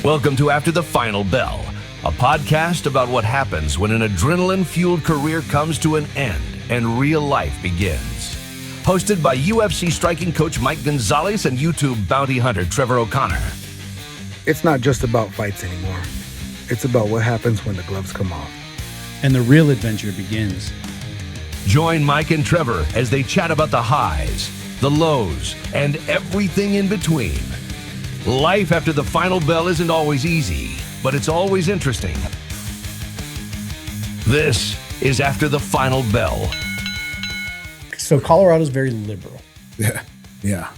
Welcome to After the Final Bell, a podcast about what happens when an adrenaline-fueled career comes to an end and real life begins. Hosted by UFC striking coach Mike Gonzales and YouTube bounty hunter Trevor O'Connor. It's not just about fights anymore. It's about what happens when the gloves come off. And the real adventure begins. Join Mike and Trevor as they chat about the highs, the lows, and everything in between. Life after the final bell isn't always easy, but it's always interesting. This is After the Final Bell. So Colorado's very liberal. Yeah.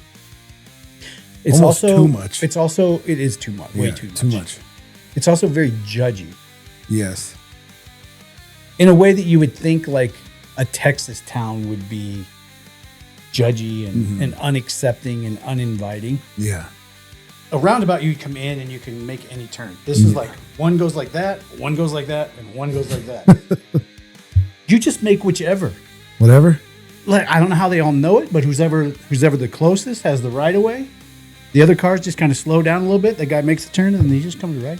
It's Almost also too much. It is too much. Way too much. It's also very judgy. Yes. In a way that you would think like a Texas town would be judgy and unaccepting and uninviting. Yeah. A roundabout, you come in and you can make any turn. This is like one goes like that, one goes like that, and one goes like that. You just make whichever. Whatever. Like, I don't know how they all know it, but who's ever the closest has the right of way. The other cars just kind of slow down a little bit. The guy makes a turn and then he just comes right.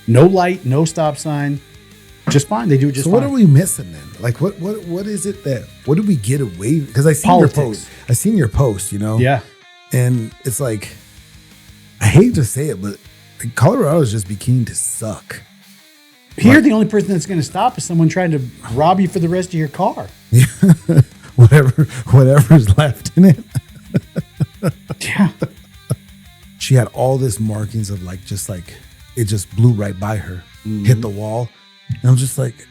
No light, no stop sign. Just fine. They do it just fine. So what are we missing then? Like what is it that what did we get away? Because I seen Politics. your post. I seen your post, you know? Yeah. And it's like, I hate to say it, but Colorado is just beginning to suck. Here, the only person that's going to stop is someone trying to rob you for the rest of your car. Yeah. Whatever's left in it. Yeah. She had all this markings of like it just blew right by her, hit the wall. And I'm just like,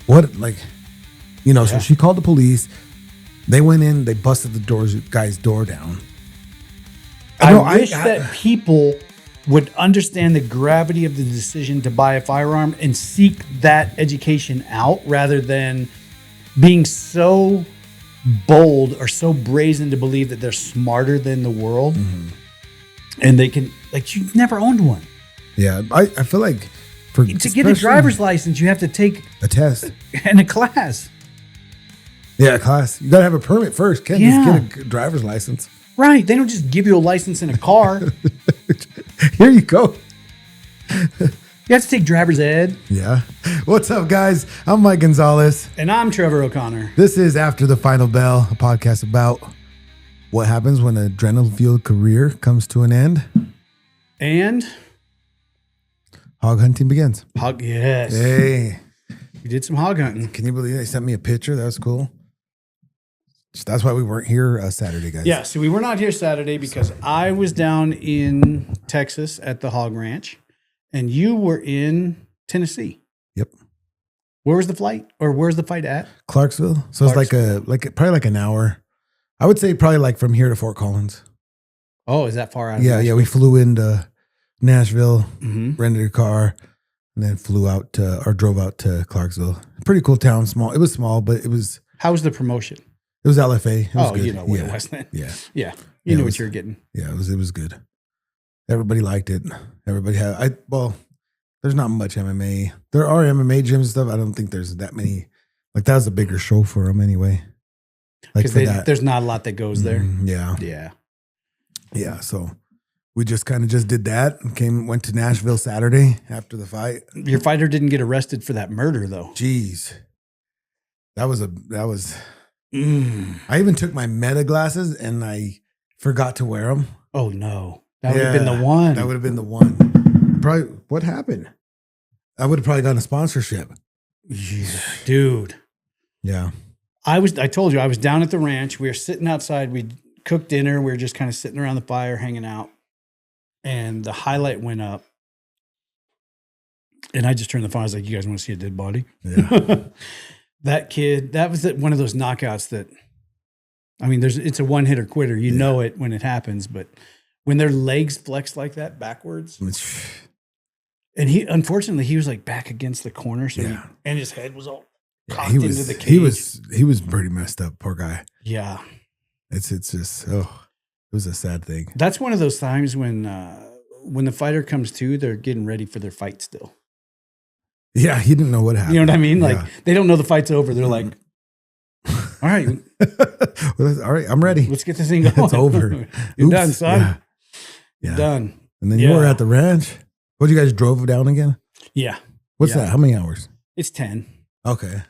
what? Like, you know, so she called the police. They went in, they busted the guy's door down. I wish that people would understand the gravity of the decision to buy a firearm and seek that education out rather than being so bold or so brazen to believe that they're smarter than the world. And they can, like, you've never owned one. Yeah, I feel like To get a driver's license, you have to take a test and a class. Yeah, class. You got to have a permit first. Can't just get a driver's license. Right. They don't just give you a license in a car. Here you go. You have to take driver's ed. Yeah. What's up, guys? I'm Mike Gonzales. And I'm Trevor O'Connor. This is After the Final Bell, a podcast about what happens when an adrenaline-fueled career comes to an end. And hog hunting begins. Yes. Hey. We did some hog hunting. Can you believe they sent me a picture? That was cool. That's why we weren't here Saturday, guys. Yeah, so we were not here Saturday because I was down in Texas at the hog ranch, and you were in Tennessee. Yep. Where was the flight, or where's the fight at? Clarksville. So it's probably like an hour. I would say probably like from here to Fort Collins. Oh, is that far out? Yeah. We flew into Nashville, rented a car, and then drove out to Clarksville. Pretty cool town. Small. It was small, but it was. How was the promotion? It was LFA. It was good. You know what it was then. Yeah. Yeah. You knew what you were getting. Yeah, it was good. Everybody liked it. Everybody had there's not much MMA. There are MMA gyms and stuff. I don't think there's that many. Like that was a bigger show for them anyway. Like there's not a lot that goes there. Yeah. Yeah. Yeah. So we just did that and went to Nashville Saturday after the fight. Your fighter didn't get arrested for that murder though. Jeez. That was I even took my meta glasses and I forgot to wear them. Oh no. That would have been the one. That would have been the one. Probably what happened? I would have probably gotten a sponsorship. Dude. Yeah. I told you I was down at the ranch. We were sitting outside. We cooked dinner. We were just kind of sitting around the fire, hanging out. And the highlight went up. And I just turned the phone. I was like, you guys want to see a dead body? Yeah. That kid, that was one of those knockouts that, I mean, it's a one hitter quitter. You know it when it happens, but when their legs flex like that backwards, and unfortunately, he was like back against the corner. So and his head was all cocked into the cage. He was pretty messed up. Poor guy. Yeah. It's just, it was a sad thing. That's one of those times when the fighter comes to, they're getting ready for their fight still. Yeah, he didn't know what happened. You know what I mean? Like they don't know the fight's over. They're like, all right. All right, I'm ready. Let's get this thing going. It's over. You're done, son. Yeah. You're done. And then you were at the ranch. What, you guys drove down again? Yeah. What's that? How many hours? It's 10. Okay.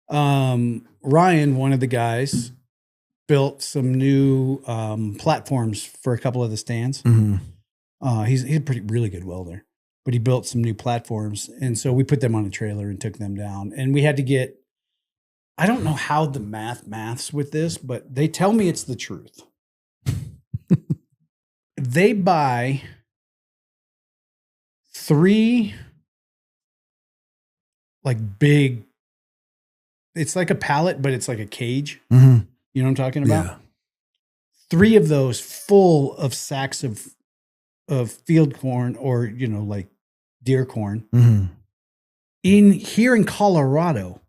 Ryan, one of the guys, built some new platforms for a couple of the stands. Mm-hmm. He's a really good welder, but he built some new platforms. And so we put them on a trailer and took them down. And we had to get, I don't know how the maths with this, but they tell me it's the truth. They buy 3 like big, it's like a pallet, but it's like a cage. Mm-hmm. You know what I'm talking about? Yeah. 3 of those full of sacks of field corn, or, you know, like deer corn. Mm-hmm. Here in Colorado,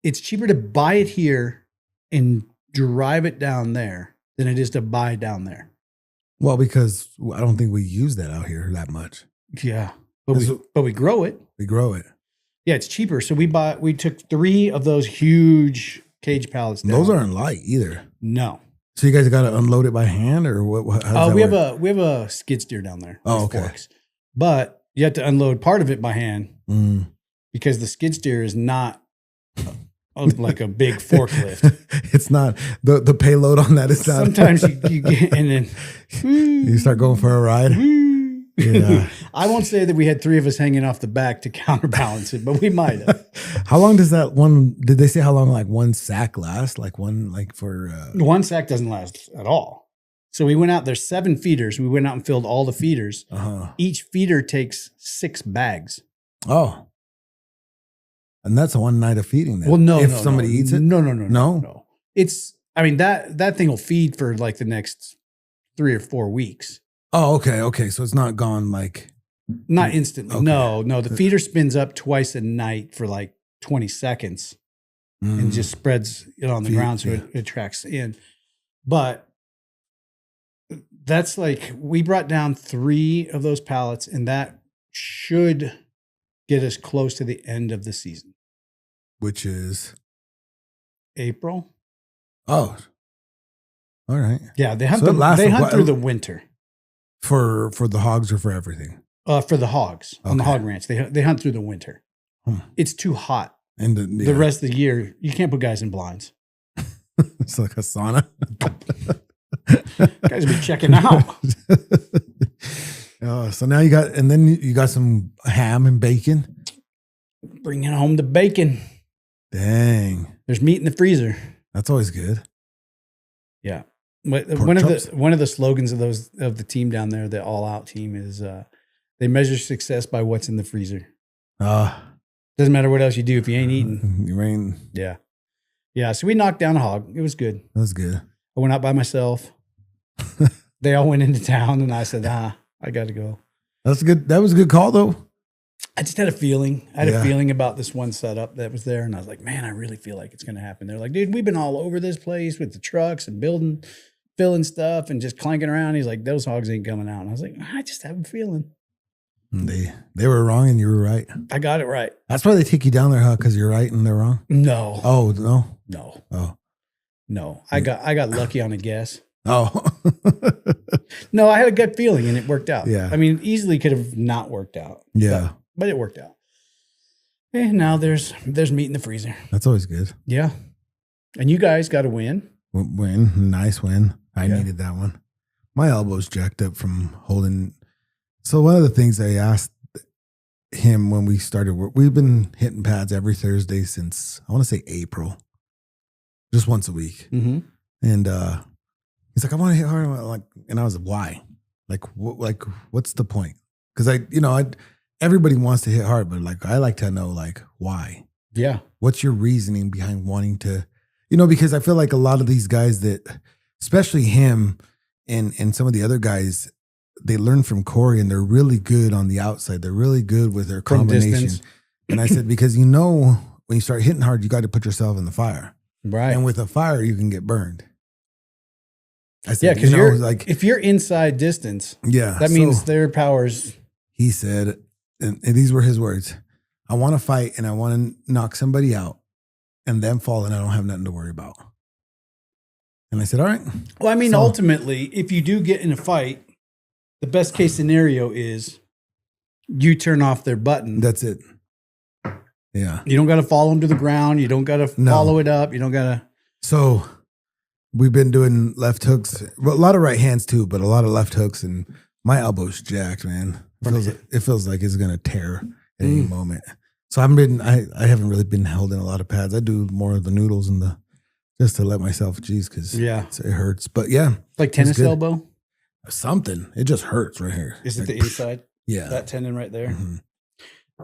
it's cheaper to buy it here and drive it down there than it is to buy down there. Well, because I don't think we use that out here that much. Yeah. But we grow it. We grow it. Yeah, it's cheaper. So we took 3 of those huge cage pallets down. Those aren't light either. No. So you guys got to unload it by hand, or what? How does We that have a skid steer down there. Oh, with okay. Forks. But you have to unload part of it by hand because the skid steer is not like a big forklift. It's not the payload on that is not. Sometimes you get, and then you start going for a ride. Yeah. I won't say that we had 3 of us hanging off the back to counterbalance it, but we might have. How long does that one? Did they say how long like one sack lasts? Like one, like for one sack doesn't last at all. So we went out. There's 7 feeders. We went out and filled all the feeders. Each feeder takes 6 bags. Oh. And that's one night of feeding then. Well, no, if somebody eats it, no. It's, I mean, that thing will feed for like the next 3 or 4 weeks. Oh, okay. So it's not gone like not instantly. Okay. No. The feeder spins up twice a night for like 20 seconds and just spreads it on the ground so it tracks in. But that's like, we brought down 3 of those pallets, and that should get us close to the end of the season, which is April. Oh, all right. Yeah, they hunt. So They hunt through the winter for the hogs or for everything. For the hogs on the hog ranch, they hunt through the winter. It's too hot, and the rest of the year you can't put guys in blinds. It's like a sauna. Guys be checking out. So now you got some ham and bacon. Bringing home the bacon. Dang, there's meat in the freezer. That's always good. Yeah, but one of the slogans of the team down there, the All Out team, is they measure success by what's in the freezer. Doesn't matter what else you do if you ain't eating. You ain't. Yeah. So we knocked down a hog. It was good. That's good. I went out by myself. They all went into town, and I said, I got to go. That's good. That was a good call, though. I just had a feeling. I had a feeling about this one setup that was there, and I was like, man, I really feel like it's going to happen. They're like, dude, we've been all over this place with the trucks and filling stuff and just clanking around. He's like, those hogs ain't coming out. And I was like, I just have a feeling. They were wrong and you were right. I got it right. That's why they take you down there, huh? Because you're right and they're wrong? No. Oh, no? No. Oh. No. I got lucky on a guess. Oh. No, I had a gut feeling and it worked out. Yeah. I mean, easily could have not worked out. Yeah. But it worked out. And now there's meat in the freezer. That's always good. Yeah. And you guys got a win. Nice win. I needed that one. My elbow's jacked up from holding. So one of the things I asked him when we started work, we've been hitting pads every Thursday since, I want to say April, just once a week. Mm-hmm. And he's like, I want to hit hard. And I was like, why? What's the point? Because everybody wants to hit hard, but I like to know why. Yeah. What's your reasoning behind wanting to, because I feel like a lot of these guys that, especially him and some of the other guys, they learn from Corey and they're really good on the outside. They're really good with their combination. And I said, because when you start hitting hard, you got to put yourself in the fire. Right. And with a fire, you can get burned. I said, because if you're inside distance, that means their powers. He said, and these were his words, I want to fight and I want to knock somebody out and them fall and I don't have nothing to worry about. And I said, all right. Well, I mean, ultimately, if you do get in a fight the best case scenario is you turn off their button. That's it. Yeah. You don't got to follow them to the ground. You don't got to follow it up. You don't got to. So we've been doing left hooks, a lot of right hands too, but a lot of left hooks, and my elbow's jacked, man. It feels like it's gonna tear at any moment. So I haven't really been held in a lot of pads. I do more of the noodles and just to let myself because it hurts. But yeah, like tennis elbow, something. It just hurts right here. Is it the inside? Yeah, that tendon right there. Mm-hmm.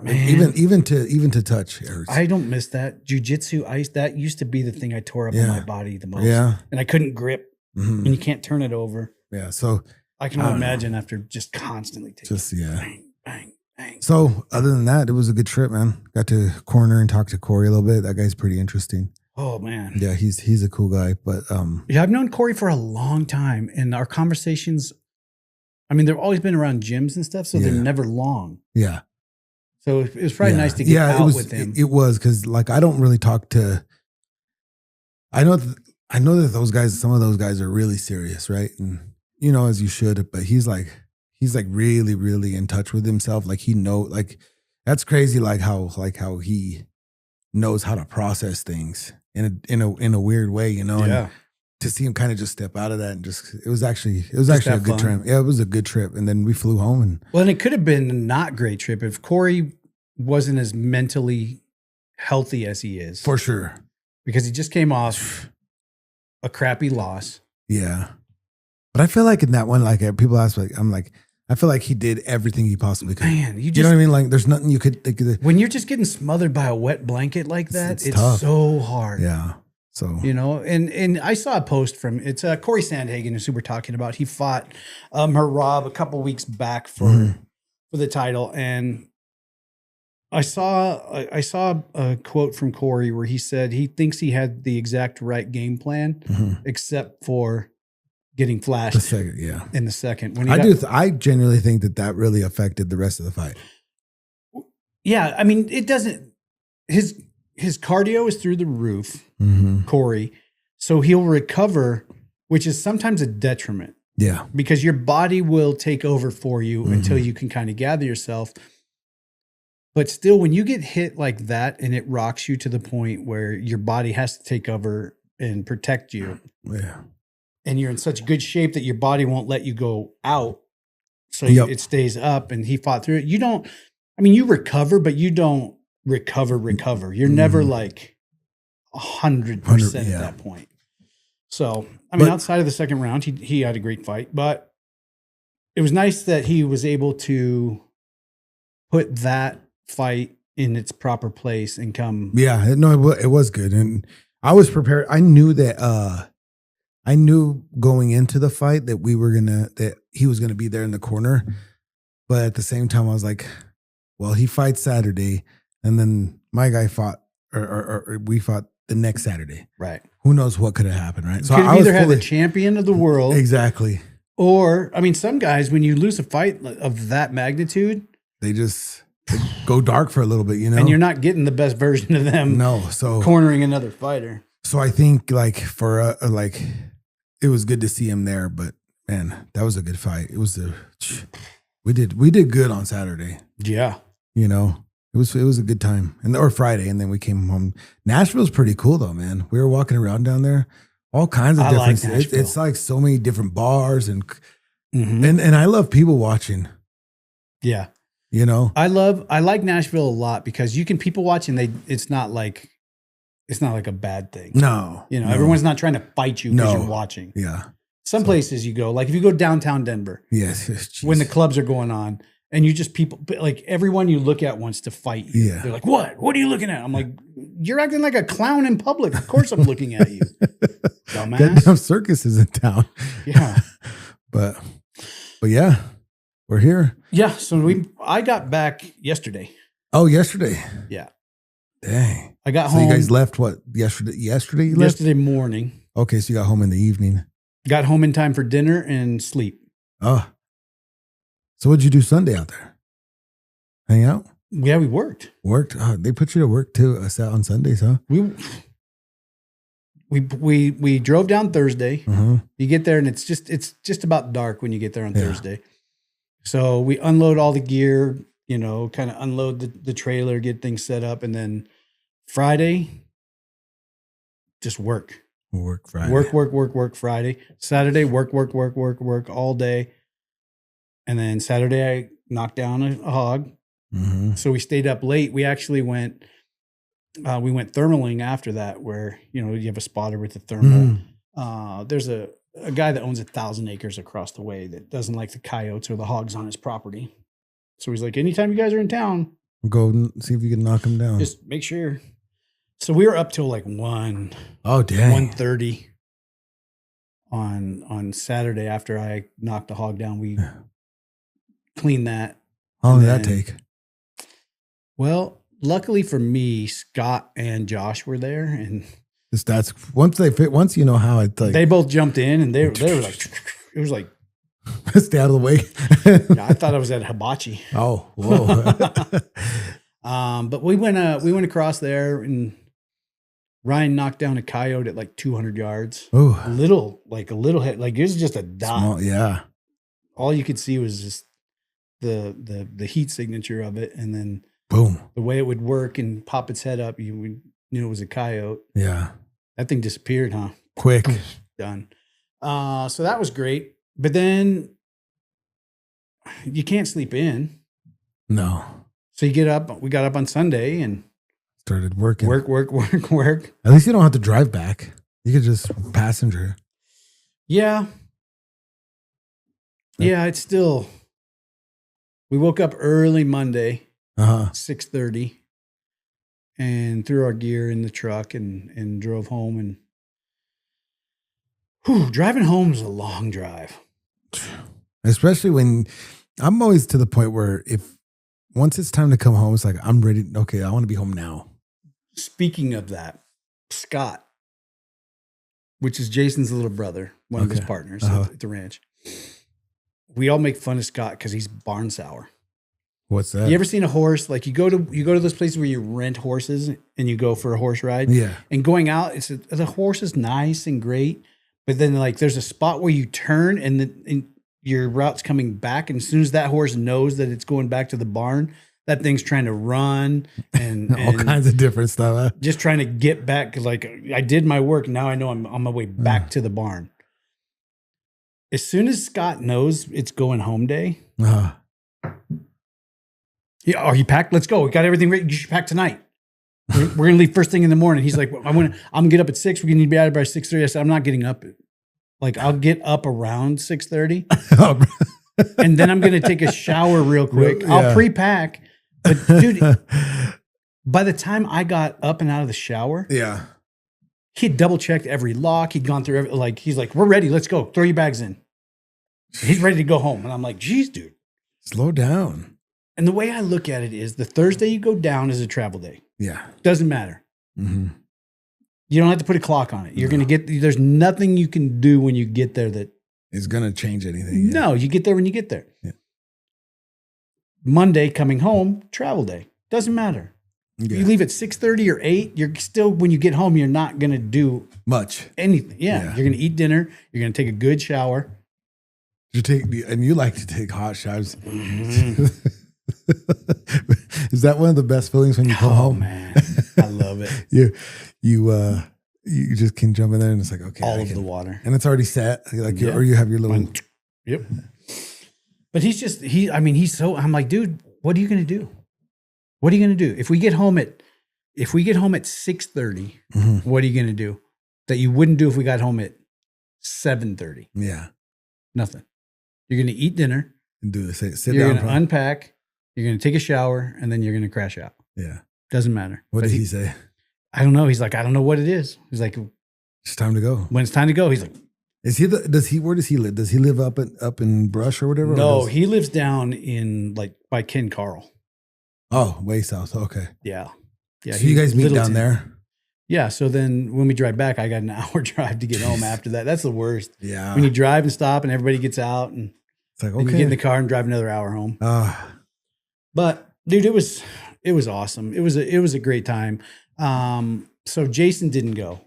Man. Even to touch, it hurts. I don't miss that jiu-jitsu. That used to be the thing I tore up on my body the most. Yeah, and I couldn't grip, and you can't turn it over. Yeah, so I can only imagine after just constantly taking bang, bang, bang. So other than that, it was a good trip, man. Got to corner and talk to Corey a little bit. That guy's pretty interesting. Oh man, yeah, he's a cool guy. But I've known Corey for a long time, and our conversations, I mean, they've always been around gyms and stuff, so they're never long. Yeah. So it was probably nice to get out with him. It was because like I don't really talk to. I know that those guys, some of those guys are really serious, right? And as you should. But he's like really, really in touch with himself. Like that's crazy. Like how he knows how to process things in a weird way, Yeah. And to see him kind of just step out of that and it was actually a good trip. Yeah, it was a good trip. And then we flew home and it could have been a not great trip if Corey wasn't as mentally healthy as he is. For sure. Because he just came off a crappy loss. Yeah. But I feel like in that one, like people ask, I feel like he did everything he possibly could. Man, you know what I mean? Like there's nothing you could. When you're just getting smothered by a wet blanket like that, it's so hard. Yeah. So and I saw a post from Corey Sandhagen is who we're talking about. He fought Harab a couple weeks back for the title, and I saw a quote from Corey where he said he thinks he had the exact right game plan, except for getting flashed in the second. When I genuinely think that really affected the rest of the fight. Yeah, I mean, it doesn't. His cardio is through the roof, Corey, so he'll recover, which is sometimes a detriment. Yeah, because your body will take over for you until you can kind of gather yourself. But still, when you get hit like that and it rocks you to the point where your body has to take over and protect you, and you're in such good shape that your body won't let you go out, so it stays up, and he fought through it. You recover, but you don't recover. You're never like 100% at that point. So, outside of the second round, he had a great fight, but it was nice that he was able to put that fight in its proper place and come. Yeah, no, it was good. And I was prepared. I knew that, I knew going into the fight that he was going to be there in the corner. But at the same time, I was like, well, he fights Saturday. And then my guy fought, or we fought the next Saturday. Right. Who knows what could have happened, right? So I either had the champion of the world. Exactly. Or, some guys, when you lose a fight of that magnitude, they go dark for a little bit, And you're not getting the best version of them. No. So cornering another fighter. So I think it was good to see him there, but man, that was a good fight. It was we did good on Saturday. Yeah. It was a good time, or Friday, and then we came home. Nashville's pretty cool though, man. We were walking around down there, all kinds of different. It's like so many different bars and I love people watching. Yeah, I like Nashville a lot because you can people watch and it's not like a bad thing. No, everyone's not trying to fight you because you're watching. Yeah, some places you go, like if you go downtown Denver, yes, when the clubs are going on. And you just like everyone you look at wants to fight you. Yeah. They're like, what? What are you looking at? I'm like, you're acting like a clown in public. Of course I'm looking at you. Dumbass. Goddamn circus is in town. Yeah. But yeah, we're here. Yeah. So I got back yesterday. Oh, yesterday. Yeah. Dang. I got home. So you guys left what? Yesterday you left? Yesterday morning. Okay. So you got home in the evening. Got home in time for dinner and sleep. Oh. So what'd you do Sunday out there? Hang out? Yeah, we worked. Worked? Oh, they put you to work too on Sundays, huh? We drove down Thursday. You get there and it's just about dark when you get there on Thursday. So we unload all the gear, kind of unload the trailer, get things set up. And then Friday, just work. Work Friday. Work Friday. Saturday, work all day. And then Saturday, I knocked down a hog. Mm-hmm. So we stayed up late. We actually went thermaling after that, where, you have a spotter with the thermal. There's a guy that owns 1,000 acres across the way that doesn't like the coyotes or the hogs on his property. So he's like, anytime you guys are in town, go see if you can knock them down. just make sure. So we were up till like 1. Oh, dang. 1:30 on Saturday after I knocked the hog down. We cleaned that. How long did that take? Well, luckily for me, Scott and Josh were there, and That's once you know how it like they both jumped in, and they were like, it was like, stay out of the way. I thought I was at hibachi. Oh, whoa. But we went across there, and Ryan knocked down a coyote at like 200 yards. Oh, A little hit, like it was just a dot. small, yeah. All you could see was just the heat signature of it, and then Boom. the way it would work and pop its head up, you knew it was a coyote. Yeah. That thing disappeared, huh? Quick. Done. So that was great. But then you can't sleep in. No. So you get up. We got up on Sunday and Started working. work. At least you don't have to drive back. You could just passenger. Yeah. Yeah, it's still. We woke up early Monday, 6:30, and threw our gear in the truck and drove home. And driving home is a long drive. Especially when I'm always to the point where once it's time to come home, it's like, I'm ready. Okay, I want to be home now. Speaking of that, Scott, which is Jason's little brother, one of his partners at the ranch. We all make fun of Scott because he's barn sour. What's that? You ever seen a horse? Like you go to those places where you rent horses and you go for a horse ride. Yeah. And going out, the horse is nice and great, but then like there's a spot where you turn and your route's coming back, and as soon as that horse knows that it's going back to the barn, that thing's trying to run and all kinds of different stuff. Huh? Just trying to get back. Like I did my work. Now I know I'm on my way back to the barn. As soon as Scott knows it's going home day, yeah, are you packed? Let's go. We got everything ready. You should pack tonight. We're gonna leave first thing in the morning. He's like, I'm gonna get up at 6. We're gonna need to be out of by 6:30. I said, I'm not getting up. Like I'll get up around 6:30, and then I'm gonna take a shower real quick. Yeah. I'll pre-pack. But dude, by the time I got up and out of the shower, Yeah. he'd double checked every lock. He'd gone through he's like, we're ready. Let's go. Throw your bags in. He's ready to go home. And I'm like, geez, dude. Slow down. And the way I look at it is the Thursday you go down is a travel day. Yeah. Doesn't matter. Mm-hmm. You don't have to put a clock on it. You're going to there's nothing you can do when you get there that It's going to change anything. Yeah. No, you get there when you get there. Yeah. Monday coming home, travel day. Doesn't matter. Yeah. You leave at 6:30 or 8, you're still, when you get home, you're not going to do Much. anything. Yeah. Yeah. You're going to eat dinner. You're going to take a good shower. You like to take hot showers. Mm-hmm. Is that one of the best feelings when you come home? Man, I love it. You just can jump in there and it's like, okay. All of the water. And it's already set. Like Yeah. or you have your little. Yep. But he's so, I'm like, dude, what are you going to do? What are you going to do? If we get home at 6:30, what are you going to do that you wouldn't do if we got home at 7:30? Yeah. Nothing. You're going to eat dinner. And do this. Sit You're down. going to unpack. You're going to take a shower, and then you're going to crash out. Yeah. Doesn't matter. What But did he say? I don't know. He's like, I don't know what it is. He's like, It's time to go. when it's time to go, he's like, where does he live? Does he live up in Brush or whatever? no, Or does- he lives down in like by Ken Carl. Oh, way south. Okay. Yeah. Yeah. So you guys meet Littleton. down there? Yeah. So then when we drive back, I got an hour drive to get home after that. That's the worst. Yeah. When you drive and stop and everybody gets out and It's like, then you okay. get in the car and drive another hour home. But dude, it was awesome. It was a great time. So Jason didn't go.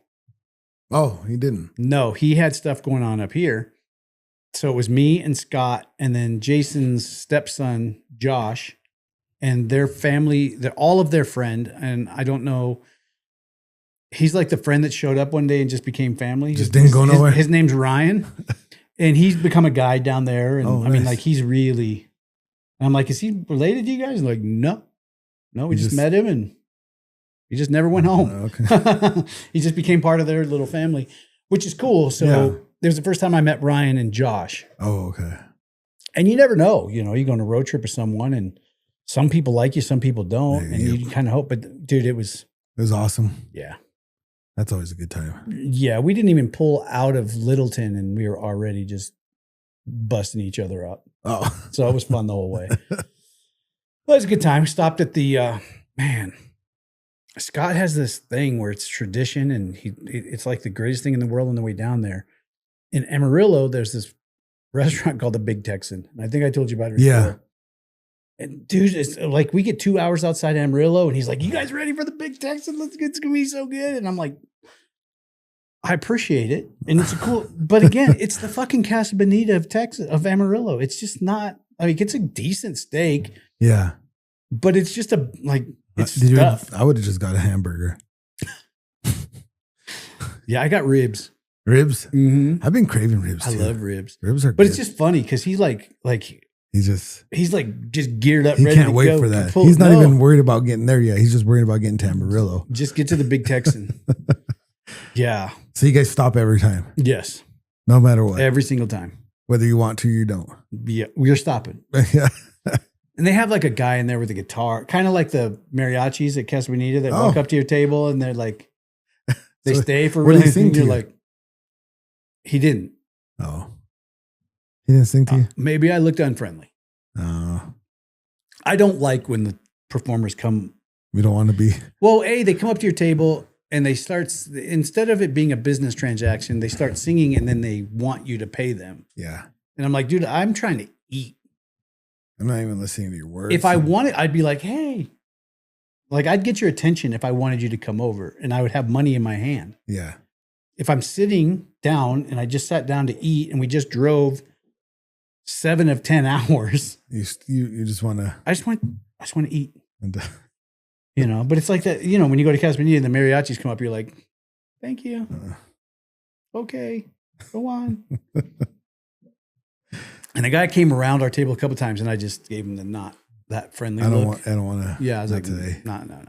Oh, he didn't. No, he had stuff going on up here. So it was me and Scott, and then Jason's stepson, Josh, and their family, all of their friend. And I don't know, he's like the friend that showed up one day and just became family. Just didn't go nowhere. His name's Ryan, and he's become a guide down there. And I mean, like, he's really, and I'm like, is he related to you guys? And like, no, we just met him and he just never went home. Okay. He just became part of their little family, which is cool. So it was the first time I met Ryan and Josh. Oh, okay. And you never know, you go on a road trip with someone and some people like you, some people don't. And you kind of hope, but dude, it was awesome. Yeah. That's always a good time. Yeah. We didn't even pull out of Littleton and we were already just busting each other up. Oh, so it was fun the whole way. Well, it was a good time. We stopped at the, Scott has this thing where it's tradition and it's like the greatest thing in the world on the way down there. In Amarillo, there's this restaurant called the Big Texan. And I think I told you about it before. Yeah. And dude, it's like we get 2 hours outside Amarillo and he's like, you guys ready for the Big Texan? It's going to be so good. And I'm like, I appreciate it. And it's cool. But again, it's the fucking Casa Bonita of Texas, of Amarillo. It's just not, I mean, it's a decent steak. Yeah. But it's just it's stuff. I would have just got a hamburger. Yeah, I got ribs. Ribs? Mm-hmm. I've been craving ribs too. I love ribs. Ribs are But good. it's just funny because he's like he's just geared up, he ready to go. can't wait for that. He's not even worried about getting there yet. He's just worried about getting to Amarillo. Just get to the Big Texan. Yeah. So you guys stop every time? Yes. No matter what? Every single time. Whether you want to or you don't? Yeah, we're stopping. Yeah. And they have like a guy in there with a guitar, kind of like the mariachis at Casa Bonita that walk up to your table and they're like, they stay for a what really did he sing to you're you? like, he didn't. Oh. He didn't sing to you? Maybe I looked unfriendly. Oh. I don't like when the performers come. We don't want to be. Well, they come up to your table and they start, instead of it being a business transaction, they start singing and then they want you to pay them. Yeah. And I'm like, dude, I'm trying to eat. I'm not even listening to your words. If I wanted, I'd be like, hey, like I'd get your attention if I wanted you to come over and I would have money in my hand. Yeah. If I'm sitting down and I just sat down to eat and we just drove 7 of 10 hours. You just want to. I just want to eat. But it's like that, when you go to Casa Bonita and the mariachis come up, you're like, thank you. Okay, go on. And the guy came around our table a couple of times and I just gave him the not that friendly look. I don't want to. Yeah, I was like, today. No.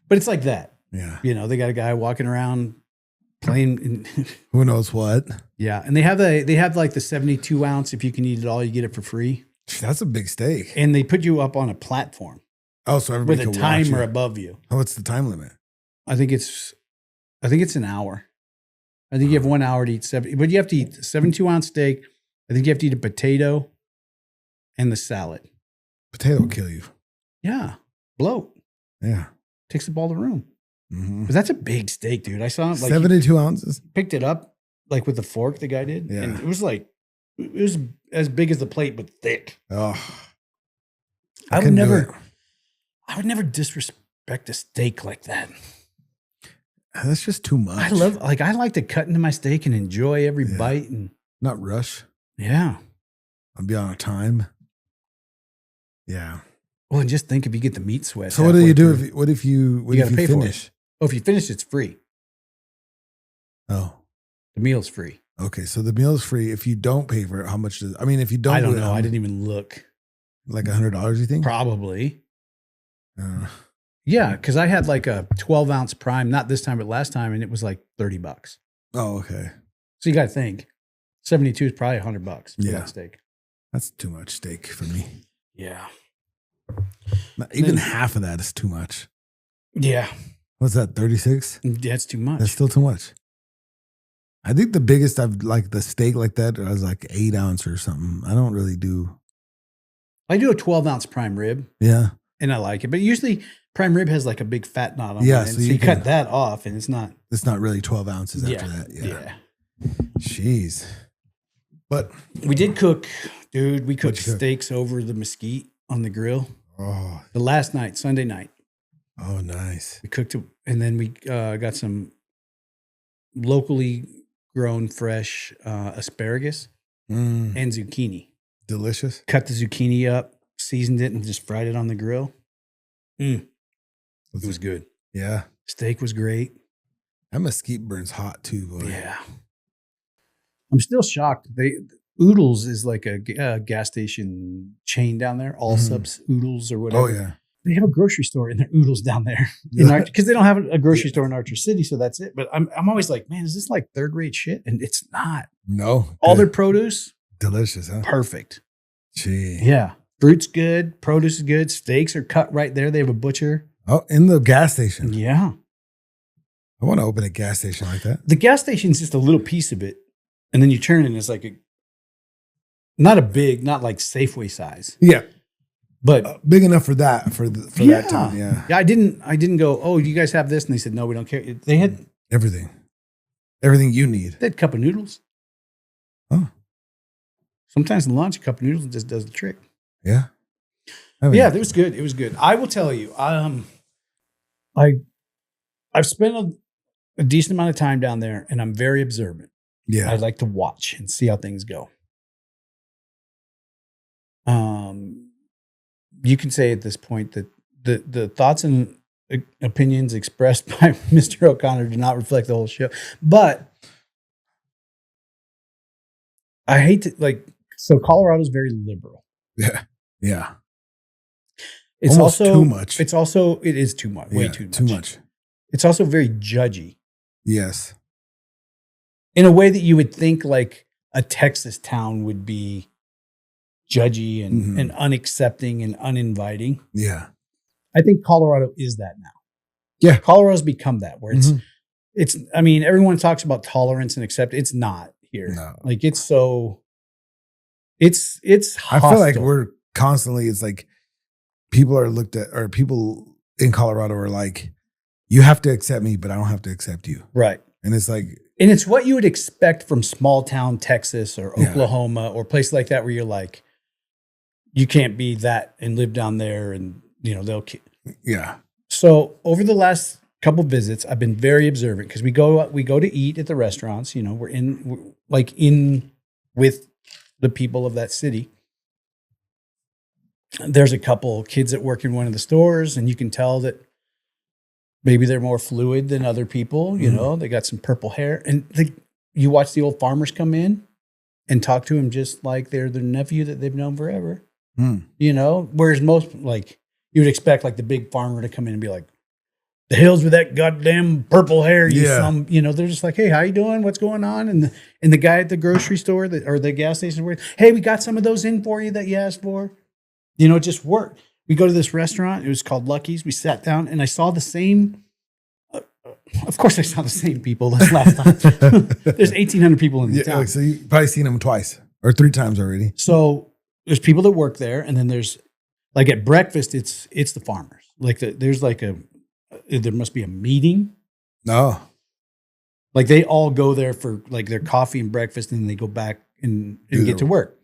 But it's like that. Yeah. They got a guy walking around playing. Who knows what? Yeah. And they have like the 72 ounce. If you can eat it all, you get it for free. That's a big steak. And they put you up on a platform. Oh, so everybody with a can watch timer it. above you. Oh, what's the time limit? I think it's an hour. I think you have 1 hour to eat 70, but you have to eat 72-ounce steak. I think you have to eat a potato and the salad. Potato will kill you. Yeah. Bloat. Yeah. Takes up all the room. Mm-hmm. But that's a big steak, dude. I saw it 72 ounces. Picked it up like with the fork the guy did. Yeah. And it was as big as the plate, but thick. Oh. I would never disrespect a steak like that. That's just too much. I like to cut into my steak and enjoy every bite and not rush. Yeah. I'll be on a time. Yeah. Well, and just think if you get the meat sweat. So what do you do if you finish? Oh, if you finish, it's free. Oh. The meal's free. Okay, so the meal's free. If you don't pay for it, how much does? I mean, if you don't, I don't know. I didn't even look. Like $100, you think? Probably. Yeah, because I had like a 12-ounce prime, not this time, but last time, and it was like $30. Oh, okay. So you got to think, 72 is probably $100 for that steak. That's too much steak for me. Yeah. Even half of that is too much. Yeah. What's that? 36? That's too much. That's still too much. I think the biggest I've like the steak like that was like 8 ounce or something. I don't really do. I do a 12-ounce prime rib. Yeah. And I like it. But usually prime rib has like a big fat knot on it. Yeah. So you cut that off and it's not really 12 ounces after that. Yeah. Jeez. But we did cook, dude. We cooked steaks over the mesquite on the grill. Oh. The last night, Sunday night. Oh, nice. We cooked it, and then we got some locally grown fresh asparagus. and zucchini. Delicious. Cut the zucchini up, seasoned it, and just fried it on the grill. It was good. Yeah. Steak was great. That mesquite burns hot too, boy. Yeah. I'm still shocked. Oodles is like a gas station chain down there. All subs Oodles or whatever. Oh yeah. They have a grocery store in their Oodles down there because they don't have a grocery store in Archer City, so that's it. But I'm always like, man, is this like third rate shit? And it's not. No. All their produce, delicious, huh? perfect. Gee. Yeah, fruit's good, produce is good, steaks are cut right there. They have a butcher. Oh, in the gas station. Yeah, I want to open a gas station like that. the gas station's just a little piece of it, and then you turn and it's like not like Safeway size. Yeah. But big enough for that that time. Yeah. Yeah. I didn't go, oh, you guys have this? And they said, no, we don't care. They had Everything you need. They had a cup of noodles. Oh. Sometimes in lunch, a cup of noodles just does the trick. Yeah. It was good. It was good. I will tell you, I've spent a decent amount of time down there, and I'm very observant. Yeah. I like to watch and see how things go. You can say at this point that the thoughts and opinions expressed by Mr. O'Connor do not reflect the whole show. But I hate to so Colorado's very liberal. Yeah. Yeah. It's almost also too much. It is too much. Way too much. Too much. It's also very judgy. Yes. In a way that you would think like a Texas town would be judgy and unaccepting and uninviting. Yeah. I think Colorado is that now. Yeah. Colorado's become that where it's I mean, everyone talks about tolerance and accept. It's not here. No. Like it's hostile. I feel like we're constantly, it's like people are looked at, or people in Colorado are like, you have to accept me, but I don't have to accept you. Right. And it's like, and it's what you would expect from small town Texas or Oklahoma or places like that where you're like, you can't be that and live down there and, they'll. Yeah. So over the last couple visits, I've been very observant because we go to eat at the restaurants. We're in with the people of that city. There's a couple kids that work in one of the stores, and you can tell that maybe they're more fluid than other people. They got some purple hair, and you watch the old farmers come in and talk to them just like they're their nephew that they've known forever. Whereas most you would expect like the big farmer to come in and be like, the hell's with that goddamn purple hair? They're just like, hey, how you doing? What's going on? And the guy at the grocery store or the gas station where, hey, we got some of those in for you that you asked for. It just worked. We go to this restaurant. It was called Lucky's. We sat down and I saw the same. Of course, I saw the same people as last time. There's 1,800 people in the town. So you've probably seen them twice or 3 times already. So there's people that work there, and then there's like at breakfast, it's the farmers. There must be a meeting. No. Like they all go there for like their coffee and breakfast, and then they go back and get to work.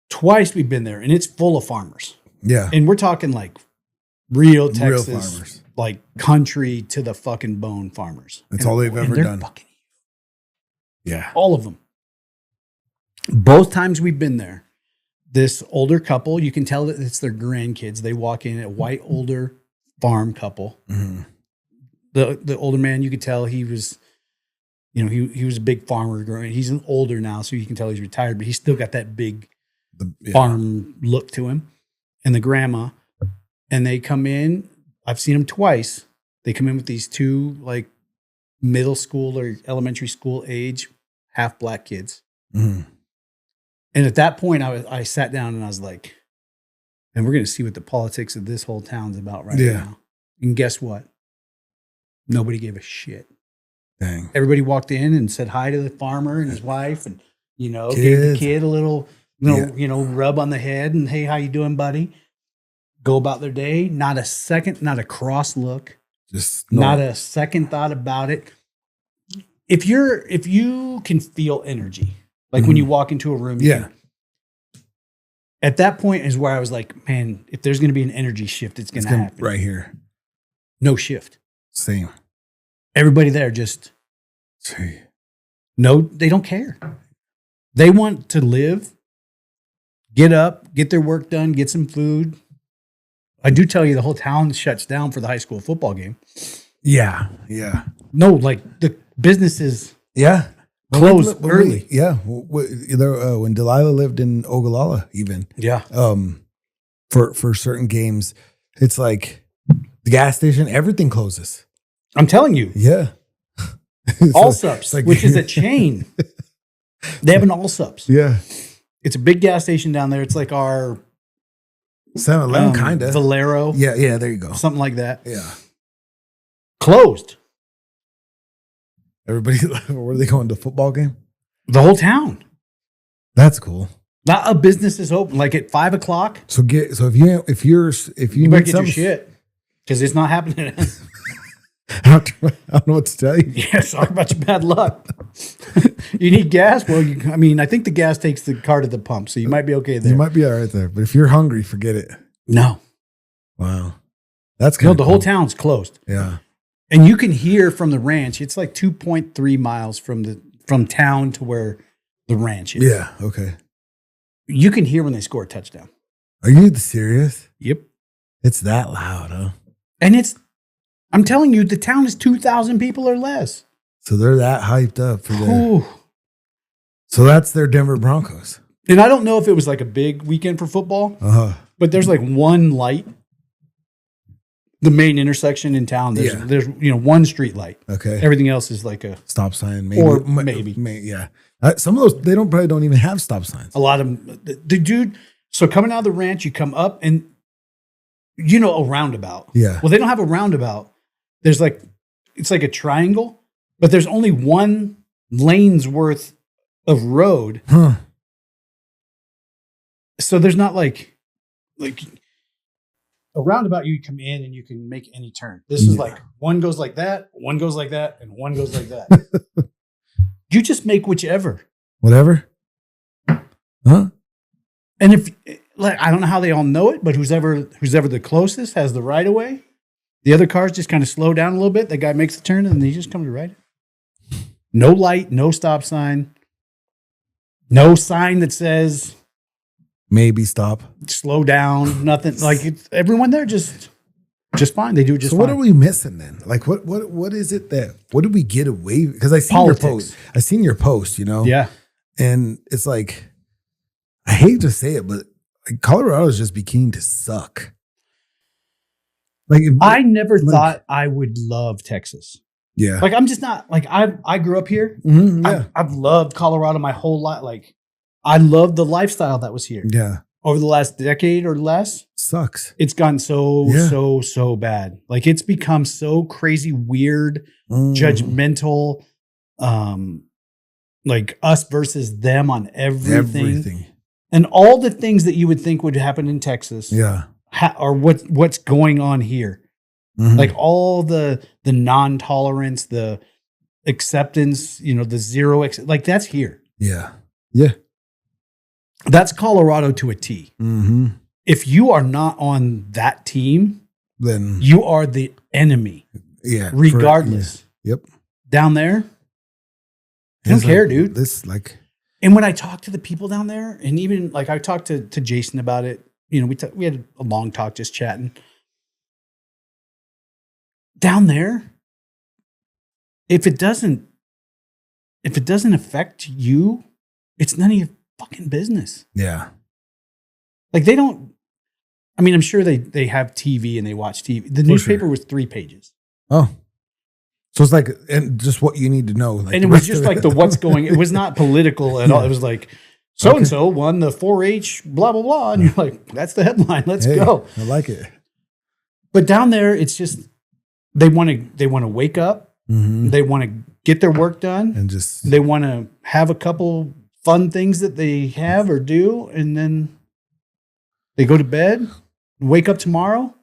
Twice we've been there, and it's full of farmers. Yeah. And we're talking like real Texas, real farmers. Like country to the fucking bone farmers. That's all they've ever done. Fucking, yeah. All of them. Both times we've been there, this older couple, you can tell that it's their grandkids. They walk in, a white older farm couple. Mm-hmm. The older man, you could tell he was, he was a big farmer growing. He's older now, so you can tell he's retired, but he's still got that big farm look to him. And the grandma, and they come in. I've seen them twice. They come in with these 2 like middle school or elementary school age, half black kids. Mm-hmm. And at that point, I sat down and I was like, and we're going to see what the politics of this whole town's about right now. And guess what? Nobody gave a shit. Dang. Everybody walked in and said hi to the farmer and his wife and, gave the kid a little, rub on the head and, hey, how you doing, buddy? Go about their day. Not a second, not a cross look. Just not a second thought about it. If you can feel energy, like when you walk into a room, at that point is where I was like, man, if there's going to be an energy shift, it's going to happen. Right here. No shift. Same. Everybody there just, no, they don't care. They want to live, get up, get their work done, get some food. I do tell you the whole town shuts down for the high school football game. Yeah. No, like the businesses close early. When Delilah lived in Ogallala, even. Yeah. For certain games, it's like the gas station, everything closes. I'm telling you. Yeah. Allsups, which is a chain. They have an Allsups. Yeah. It's a big gas station down there. It's like our 7-Eleven, kind of. Valero. Yeah, there you go. Something like that. Yeah. Closed. Everybody, were they going to football game? The whole town. That's cool. Not a business is open like at 5 o'clock. So if you better get your shit because it's not happening. I don't know what to tell you. Yeah, sorry about your bad luck. You need gas? Well, I think the gas takes the car to the pump, so you might be okay there. You might be all right there, but if you're hungry, forget it. No. Wow. That's good. No, the whole town's closed. Yeah. And you can hear from the ranch. It's like 2.3 miles from town to where the ranch is. Yeah. Okay. You can hear when they score a touchdown. Are you serious? Yep. It's that loud, huh? And I'm telling you, the town is 2,000 people or less. So they're that hyped up for that. So that's their Denver Broncos. And I don't know if it was like a big weekend for football, but there's like one light. The main intersection in town, there's one street light. Okay. Everything else is like a stop sign, maybe. Or maybe. Yeah. Some of those, they probably don't even have stop signs. A lot of them. The dude, so coming out of the ranch, you come up and, a roundabout. Yeah. Well, they don't have a roundabout. There's it's like a triangle, but there's only one lane's worth of road. Huh. So there's not like a roundabout, you come in and you can make any turn. This is like one goes like that, one goes like that, and one goes like that. You just make whichever. Whatever. Huh? And if I don't know how they all know it, but who's ever the closest has the right of way. The other cars just kind of slow down a little bit. The guy makes the turn and then he just comes to right. No light, no stop sign, no sign that says maybe stop, slow down, nothing. Like everyone there just fine. They do just so fine. What are we missing then? Like what is it what did we get away? Because I seen your post. I seen your post, Yeah. And it's like, I hate to say it, but like Colorado is just beginning to suck. Like I never thought I would love Texas. Yeah. Like I'm just not like I grew up here. Mm-hmm, yeah. I've loved Colorado my whole life. Like I loved the lifestyle that was here. Yeah. Over the last decade or less. Sucks. It's gotten so bad. Like it's become so crazy, weird, judgmental, like us versus them on everything. And all the things that you would think would happen in Texas. Yeah. Or what's going on here. Mm-hmm. Like all the non-tolerance, the acceptance, the zero, like that's here. Yeah. Yeah. That's Colorado to a T. Mm-hmm. If you are not on that team, then you are the enemy. Yeah. Regardless. Yep. Down there, I don't care, dude. And when I talk to the people down there, and even like I talked to Jason about it, we had a long talk just chatting. Down there, if it doesn't affect you, it's none of your fucking business. Yeah. Like they don't, I'm sure they have TV and they watch TV. The newspaper was 3 pages. Oh. So it's like, and just what you need to know. Like and it was just like it was not political at all. It was like, so-and-so won the 4-H blah, blah, blah. And you're like, that's the headline. Let's go. I like it. But down there, it's just, they want to wake up. Mm-hmm. They want to get their work done. And they want to have a couple fun things that they have or do. And then they go to bed, wake up tomorrow,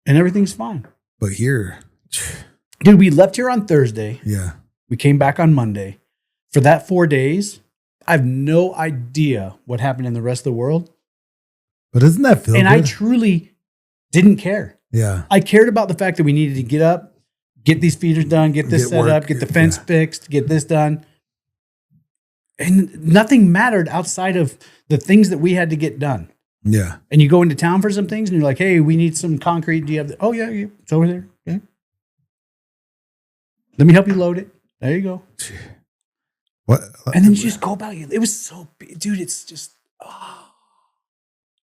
and everything's fine. But here, dude, we left here on Thursday. Yeah. We came back on Monday. For that 4 days, I have no idea what happened in the rest of the world. But doesn't that feel good? And I truly didn't care. Yeah. I cared about the fact that we needed to get up, get these feeders done, get this set up, get the fence fixed, get this done. And nothing mattered outside of the things that we had to get done. Yeah. And you go into town for some things and you're like, hey, we need some concrete. Do you have oh yeah, it's over there. Yeah. Let me help you load it. There you go. What? And then you just go about it. It was so big. Dude, it's just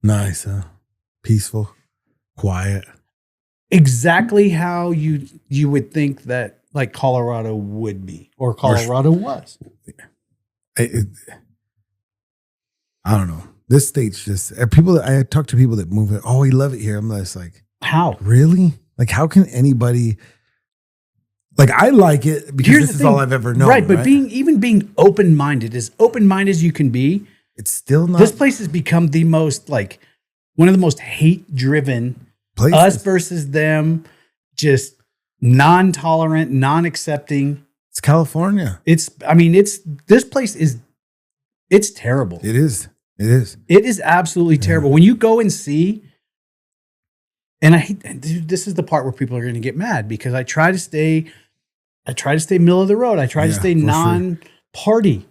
nice, huh? Peaceful, quiet. Exactly how you would think that like Colorado would be or Colorado was. I don't know. This state's just people. I talk to people that move it. Oh, we love it here. I'm just like, how? Really? Like, how can anybody? Like, I like it because this is all I've ever known. Right, but being open-minded, as open-minded as you can be, it's still not. This place has become the most like one of the most hate-driven places. Us versus them, just non-tolerant, non-accepting. It's California. This place is terrible. It is. It is. It is absolutely terrible. When you go and see, and dude, this is the part where people are going to get mad because I try to stay middle of the road. I try to stay non-party. Sure.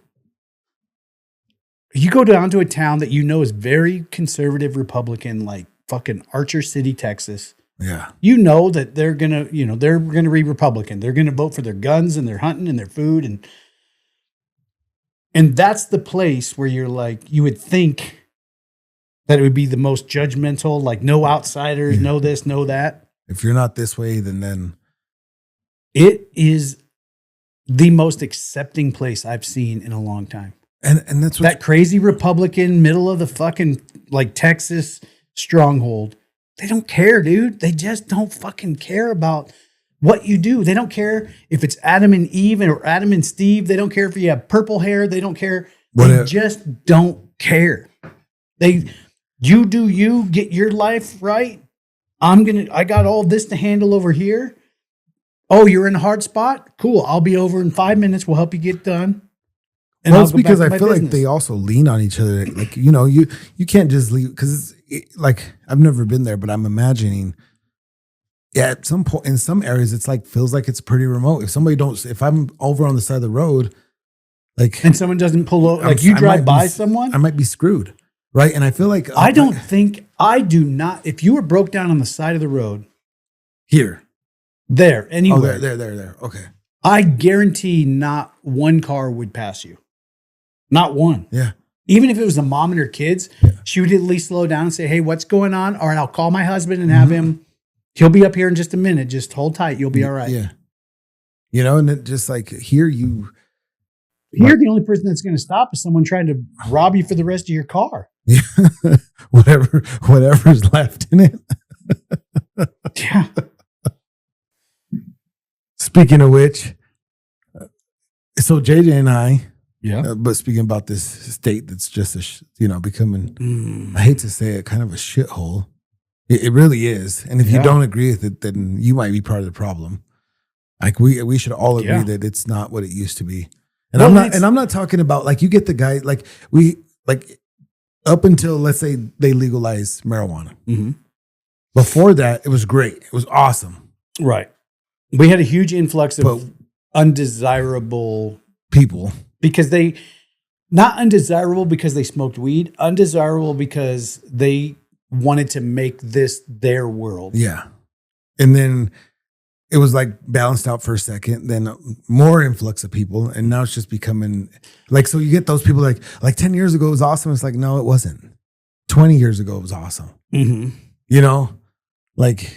You go down to a town that you know is very conservative Republican, like fucking Archer City, Texas. Yeah. You know that they're gonna be Republican. They're gonna vote for their guns and their hunting and their food and that's the place where you're like, you would think that it would be the most judgmental, like no outsiders, no this, no that. If you're not this way, then it is the most accepting place I've seen in a long time. And that's that crazy Republican middle of the fucking like Texas stronghold. They don't care, dude. They just don't fucking care about what you do. They don't care if it's Adam and Eve or Adam and Steve. They don't care if you have purple hair. They don't care. They just don't care. You do you, get your life right. I got all this to handle over here. Oh, you're in a hard spot? Cool. I'll be over in 5 minutes. We'll help you get done. And well, it's because I feel like they also lean on each other. Like, you can't just leave because like I've never been there, but I'm imagining. Yeah, at some point in some areas, it's like feels like it's pretty remote. If I'm over on the side of the road, like, and someone doesn't pull over, like you drive by someone, I might be screwed, right? And I feel like I do not. If you were broke down on the side of the road, anywhere, there. Okay, I guarantee not one car would pass you, not one. Yeah. Even if it was a mom and her kids, she would at least slow down and say, "Hey, what's going on?" All right, I'll call my husband and have him. He'll be up here in just a minute. Just hold tight. You'll be all right. Yeah. And it just like here the only person that's going to stop is someone trying to rob you for the rest of your car. Yeah. Whatever's left in it. Yeah. Speaking of which, so JJ and I, but speaking about this state that's just becoming, I hate to say it, kind of a shithole. It really is. And if you don't agree with it, then you might be part of the problem. Like we should all agree that it's not what it used to be. And I'm not talking about like you get the guy like up until let's say they legalize marijuana. Mm-hmm. Before that, it was great. It was awesome. Right. We had a huge influx of undesirable people because not undesirable because they smoked weed, undesirable because they wanted to make this their world. Yeah. And then it was like balanced out for a second, then more influx of people. And now it's just becoming like, so you get those people like 10 years ago it was awesome. It's like, no, it wasn't. 20 years ago it was awesome. Mm-hmm. Like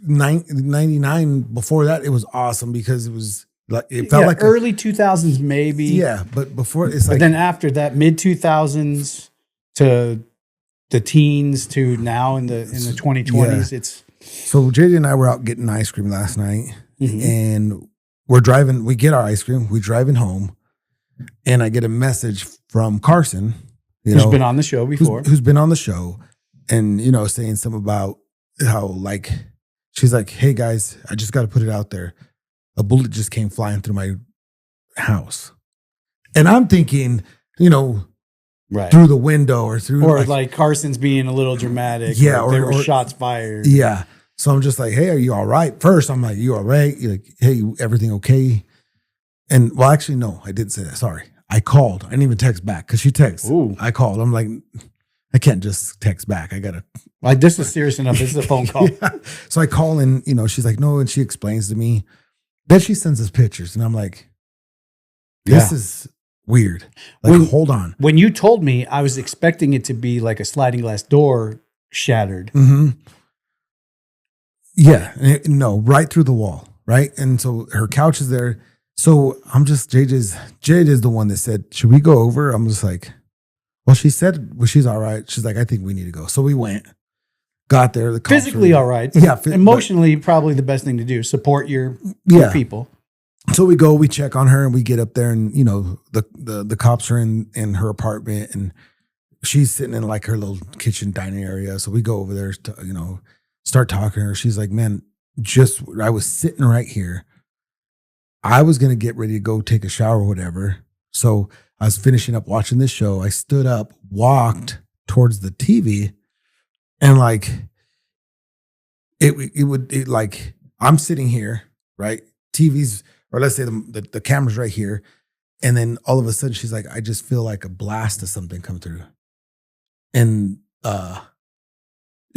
99 before that, it was awesome because it was like, it felt like early 2000s maybe. Yeah. But before it's like. But then after that, mid 2000s to the teens to now in the 2020s, it's. So JJ and I were out getting ice cream last night, and we're driving. We get our ice cream. We're driving home, and I get a message from Carson, who's been on the show before, who's been on the show, and saying something about how like she's like, "Hey guys, I just got to put it out there. A bullet just came flying through my house," and I'm thinking, right. Through the window or through... Or like Carson's being a little dramatic. Yeah. Or there were shots fired. Yeah. So I'm just like, hey, are you all right? First, I'm like, you all right? You're like, hey, everything okay? And well, actually, no, I didn't say that. Sorry. I called. I didn't even text back because she texts. Ooh. I called. I'm like, I can't just text back. I gotta. Like, this is serious enough. This is a phone call. Yeah. So I call and, she's like, no. And she explains to me. Then she sends us pictures. And I'm like, this is weird. Like, hold on. When you told me, I was expecting it to be like a sliding glass door shattered. Mm-hmm. Yeah. No, right through the wall. Right. And so her couch is there. So I'm just, JJ's the one that said, should we go over? I'm just like, well, she said, well, she's all right. She's like, I think we need to go. So we went. Got there. The cops physically all right. Yeah. Emotionally, probably the best thing to do. Support your people. So we go, we check on her, and we get up there, and the cops are in her apartment, and she's sitting in like her little kitchen dining area. So we go over there to, start talking to her. She's like, man, I was sitting right here. I was gonna get ready to go take a shower or whatever. So I was finishing up watching this show. I stood up, walked towards the TV. And like, it like, I'm sitting here, right? TV's, or let's say the camera's right here. And then all of a sudden she's like, I just feel like a blast of something come through. And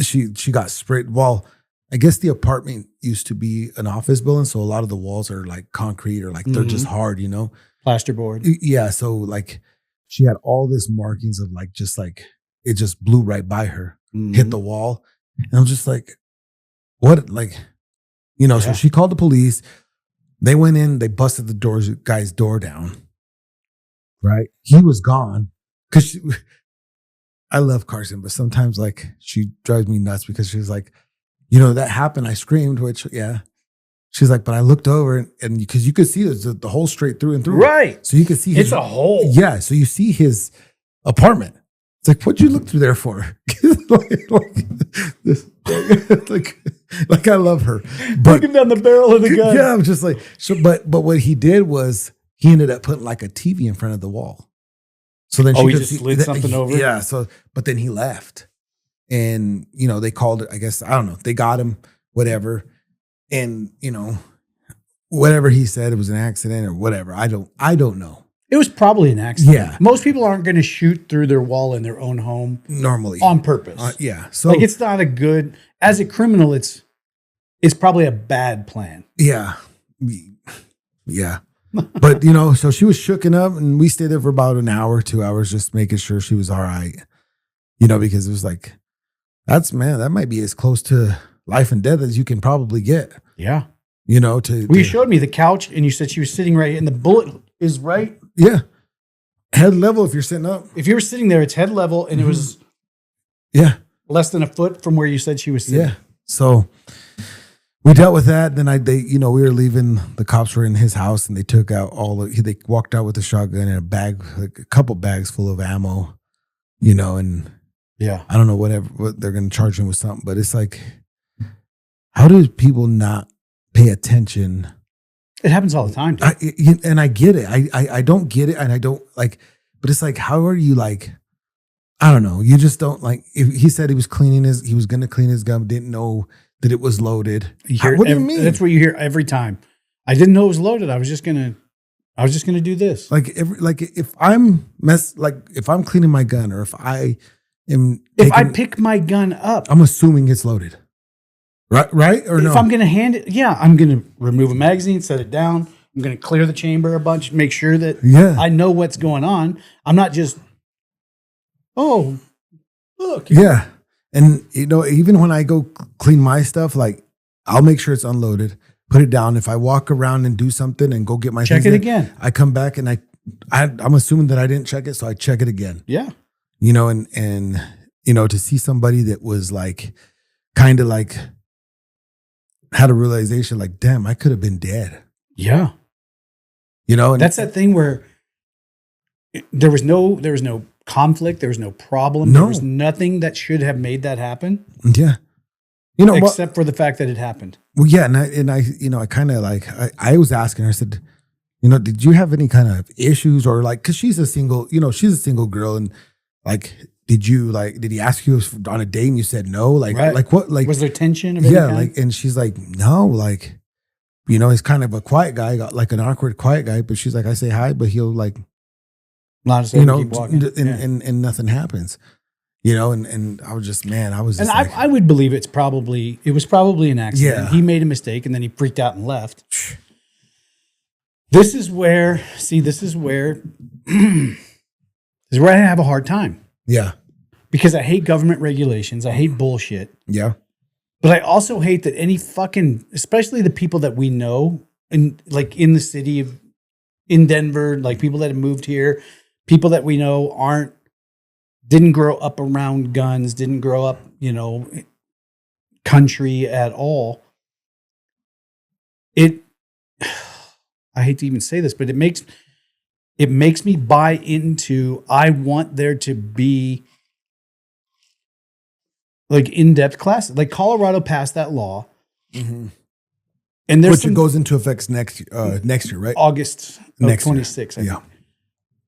she got sprayed. Well, I guess the apartment used to be an office building. So a lot of the walls are like concrete or like, they're just hard, Plasterboard. Yeah. So like she had all this markings of like, it just blew right by her. Hit the wall. And I'm just like, what? Like, so she called the police. They went in, they busted the guy's door down. Right? He was gone. Cause I love Carson, but sometimes like she drives me nuts because she's like, that happened. I screamed, which, yeah. She's like, but I looked over and because you could see the hole straight through and through. Right. So you could see it's a hole. Yeah. So you see his apartment. It's like, what'd you look through there for? like I love her. But, looking down the barrel of the gun. Yeah, I'm just like, but what he did was he ended up putting like a TV in front of the wall. So then he just slid something over? Yeah. So, but then he left. And, they called it, I guess, I don't know. They got him, whatever. And, whatever he said, it was an accident or whatever. I don't know. It was probably an accident. Yeah. Most people aren't going to shoot through their wall in their own home normally on purpose. Yeah. So like it's not a good, as a criminal, it's probably a bad plan. Yeah. Yeah. But, so she was shooken up and we stayed there for about an hour, 2 hours, just making sure she was all right. Because it was like, that might be as close to life and death as you can probably get. Yeah. You showed me the couch and you said she was sitting right and the bullet is right. Yeah. Head level if you're sitting up. If you were sitting there, it's head level and it was less than a foot from where you said she was sitting. Yeah. So we dealt with that. Then we were leaving, the cops were in his house and they took out they walked out with a shotgun and a bag, like a couple bags full of ammo, and yeah, I don't know what they're going to charge him with something, but it's like, how do people not pay attention? It happens all the time. And I get it. I don't get it. And I don't like, but it's like, how are you like, I don't know. You just don't like, if he said he was going to clean his gun, didn't know that it was loaded. What do you mean? That's what you hear every time. I didn't know it was loaded. I was just going to do this. If I'm cleaning my gun or if I pick my gun up, I'm assuming it's loaded. Right? Or no? If I'm going to hand it, I'm going to remove a magazine, set it down. I'm going to clear the chamber a bunch, make sure that I know what's going on. I'm not just, oh, look. Yeah. And, even when I go clean my stuff, like I'll make sure it's unloaded, put it down. If I walk around and do something and go get my check it again. I come back and I'm assuming that I didn't check it. So I check it again. Yeah. And to see somebody that was like, kind of like, had a realization like, damn, I could have been dead. Yeah. And that's that thing where there was no conflict. There was no problem. No. There was nothing that should have made that happen. Yeah. Except for the fact that it happened. Well, yeah. And I kind of like, I was asking her, I said, did you have any kind of issues or like, cause she's a single girl and like, did he ask you on a date and you said no? Like, right. Like what, like, was there tension of any kind? Like, and she's like, no, like, he's kind of a quiet guy, like an awkward quiet guy, but she's like, I say hi, but he'll like, A lot of stuff keep walking. And nothing happens. And I was just, man, I was just and I would believe it was probably an accident. Yeah. He made a mistake and then he freaked out and left. This is where I have a hard time. Yeah. Because I hate government regulations. I hate bullshit. Yeah. But I also hate that especially the people that we know in the city in Denver, like people that have moved here, people that we know didn't grow up around guns, didn't grow up, country at all. I hate to even say this, but it makes me buy into, I want there to be like in-depth classes. Like Colorado passed that law. Mm-hmm. And which goes into effect next year, right? August of 26, I think.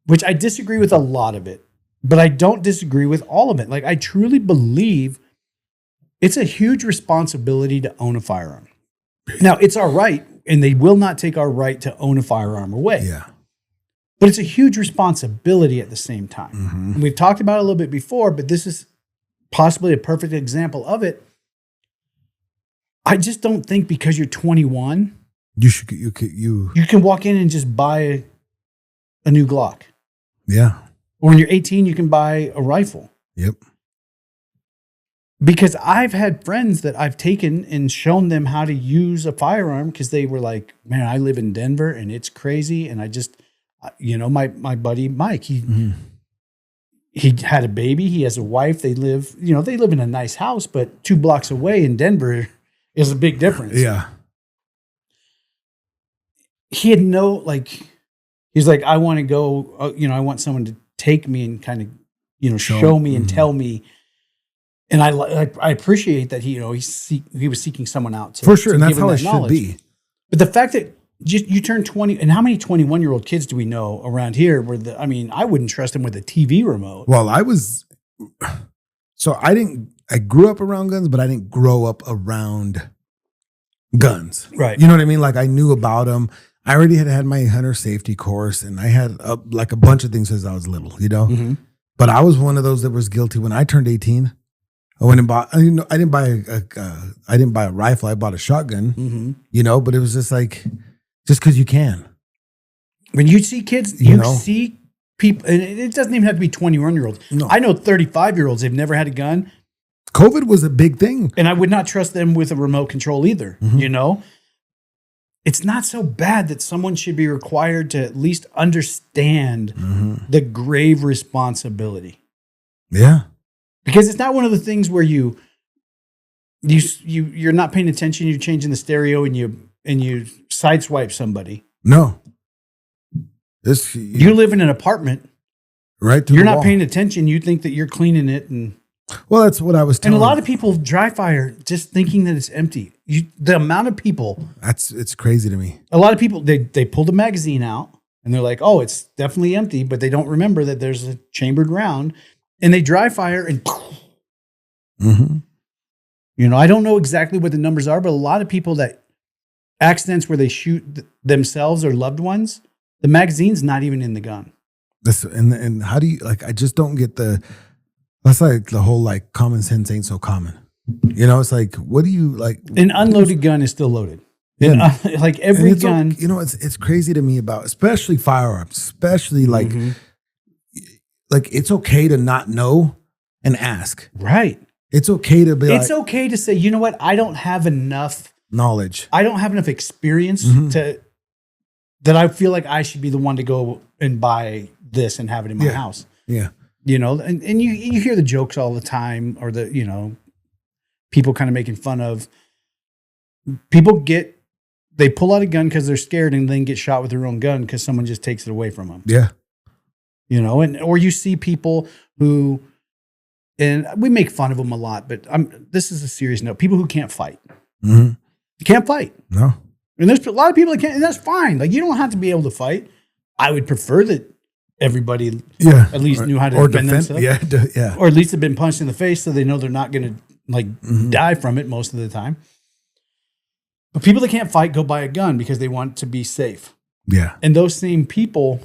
Which I disagree with a lot of it, but I don't disagree with all of it. Like, I truly believe it's a huge responsibility to own a firearm. Now, it's our right, and they will not take our right to own a firearm away. Yeah. But it's a huge responsibility at the same time. Mm-hmm. And we've talked about it a little bit before, but this is possibly a perfect example of it. I just don't think because you're 21, you can walk in and just buy a new Glock. Yeah. Or when you're 18, you can buy a rifle. Yep. Because I've had friends that I've taken and shown them how to use a firearm because they were like, man, I live in Denver and it's crazy. And I just, my buddy Mike, he had a baby. He has a wife. They live in a nice house, but 2 blocks away in Denver is a big difference. Yeah. He had he's like, I want to go, I want someone to take me and kind of, show me and tell me. And I appreciate that he was seeking someone out for sure. And that's how it should be. But the fact that you turn 20, and how many 21-year-old kids do we know around here I wouldn't trust them with a TV remote. Well, I grew up around guns, but I didn't grow up around guns. Right. You know what I mean? Like, I knew about them. I already had my hunter safety course, and I had a bunch of things since I was little, Mm-hmm. But I was one of those that was guilty when I turned 18. I went and bought, I didn't buy a rifle. I bought a shotgun, mm-hmm. But it was just just because you can. When you see kids, you see people, and it doesn't even have to be 21-year-olds. No. I know 35-year-olds, they've never had a gun. COVID was a big thing. And I would not trust them with a remote control either, mm-hmm. It's not so bad that someone should be required to at least understand mm-hmm. the grave responsibility. Yeah. Because it's not one of the things where you're not paying attention, you're changing the stereo and you sideswipe somebody. No. You live in an apartment. Right. You're not paying attention. You think that you're cleaning it well, that's what I was telling. And a lot of people dry fire just thinking that it's empty. The amount of people. It's crazy to me. A lot of people, they pull the magazine out and they're like, oh, it's definitely empty, but they don't remember that there's a chambered round, and they dry fire and mm-hmm. I don't know exactly what the numbers are, but a lot of people that accidents where they shoot themselves or loved ones, the magazine's not even in the gun. And how do you, I just don't get that's like the whole common sense ain't so common. It's like, what do you An unloaded gun is still loaded. Yeah. Every gun. It's crazy to me about, especially firearms, especially mm-hmm. It's okay to not know and ask. Right. It's okay to be It's okay to say, you know what? I don't have enough knowledge. I don't have enough experience mm-hmm. that I feel like I should be the one to go and buy this and have it in my house. Yeah. And you hear the jokes all the time, or people kind of making fun of people they pull out a gun because they're scared and then get shot with their own gun because someone just takes it away from them. Yeah. Or you see people who, and we make fun of them a lot, but this is a serious note. People who can't fight. Mm-hmm. You can't fight. No. And there's a lot of people that can't, and that's fine. You don't have to be able to fight. I would prefer that everybody at least knew how to defend themselves. Yeah. Or at least have been punched in the face so they know they're not going to mm-hmm. die from it most of the time. But people that can't fight go buy a gun because they want to be safe. Yeah. And those same people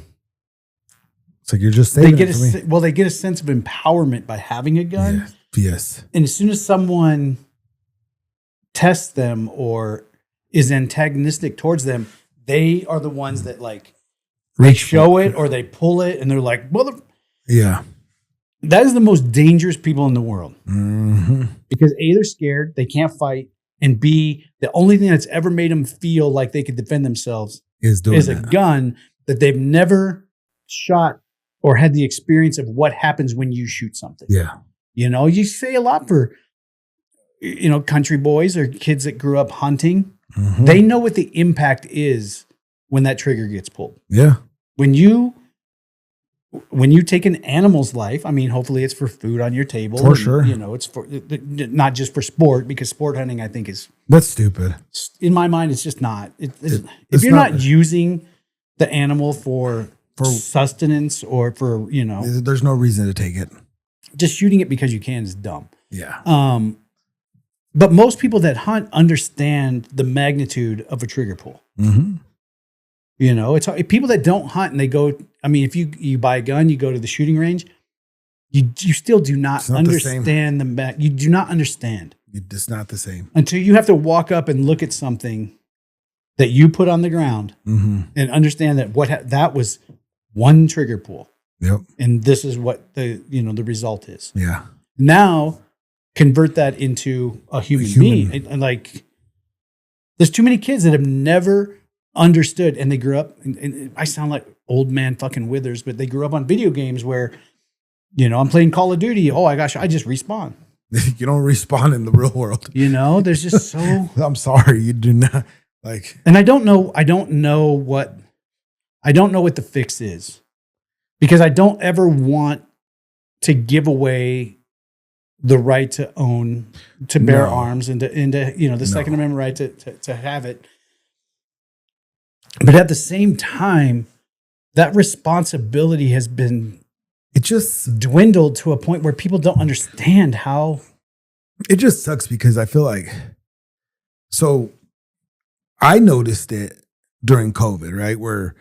It's like you're just saving they it for me. they get a sense of empowerment by having a gun. Yeah. Yes. And as soon as someone tests them or is antagonistic towards them, they are the ones that like they show it or they pull it and they're like, mother. Yeah. That is the most dangerous people in the world. Mm-hmm. Because A, they're scared, they can't fight, and B, the only thing that's ever made them feel like they could defend themselves is a gun that they've never shot or had the experience of what happens when you shoot something. Yeah. You know, you say a lot for, you know, country boys or kids that grew up hunting. Mm-hmm. They know what the impact is when that trigger gets pulled. Yeah. When you take an animal's life, I mean, hopefully it's for food on your table. For sure. You know, it's for not just for sport, because sport hunting, I think, is... That's stupid. In my mind, it's just not. If it's you're not using the animal for sustenance or for, you know... There's no reason to take it. Just shooting it because you can is dumb. Yeah. But most people that hunt understand the magnitude of a trigger pull. Mm-hmm. You know, it's people that don't hunt and they go... I mean, if you buy a gun, you go to the shooting range, you still do not understand you do not understand. It's not the same. Until you have to walk up and look at something that you put on the ground mm-hmm. and understand that that was one trigger pull. Yep. And this is what the result is. Yeah. Now convert that into a human being. And like, there's too many kids that have never understood, and they grew up, and I sound like old man fucking Withers, but they grew up on video games where, you know, I'm playing Call of Duty. Oh my gosh, I just respawn. You don't respawn in the real world. You know, there's just so... I'm sorry, you do not like... And I don't know what the fix is, because I don't ever want to give away the right to own, to bear arms and to you know, the Second Amendment right to have it. But at the same time, that responsibility has been... It just dwindled to a point where people don't understand how... It just sucks because I feel like... So I noticed it during COVID, right? Where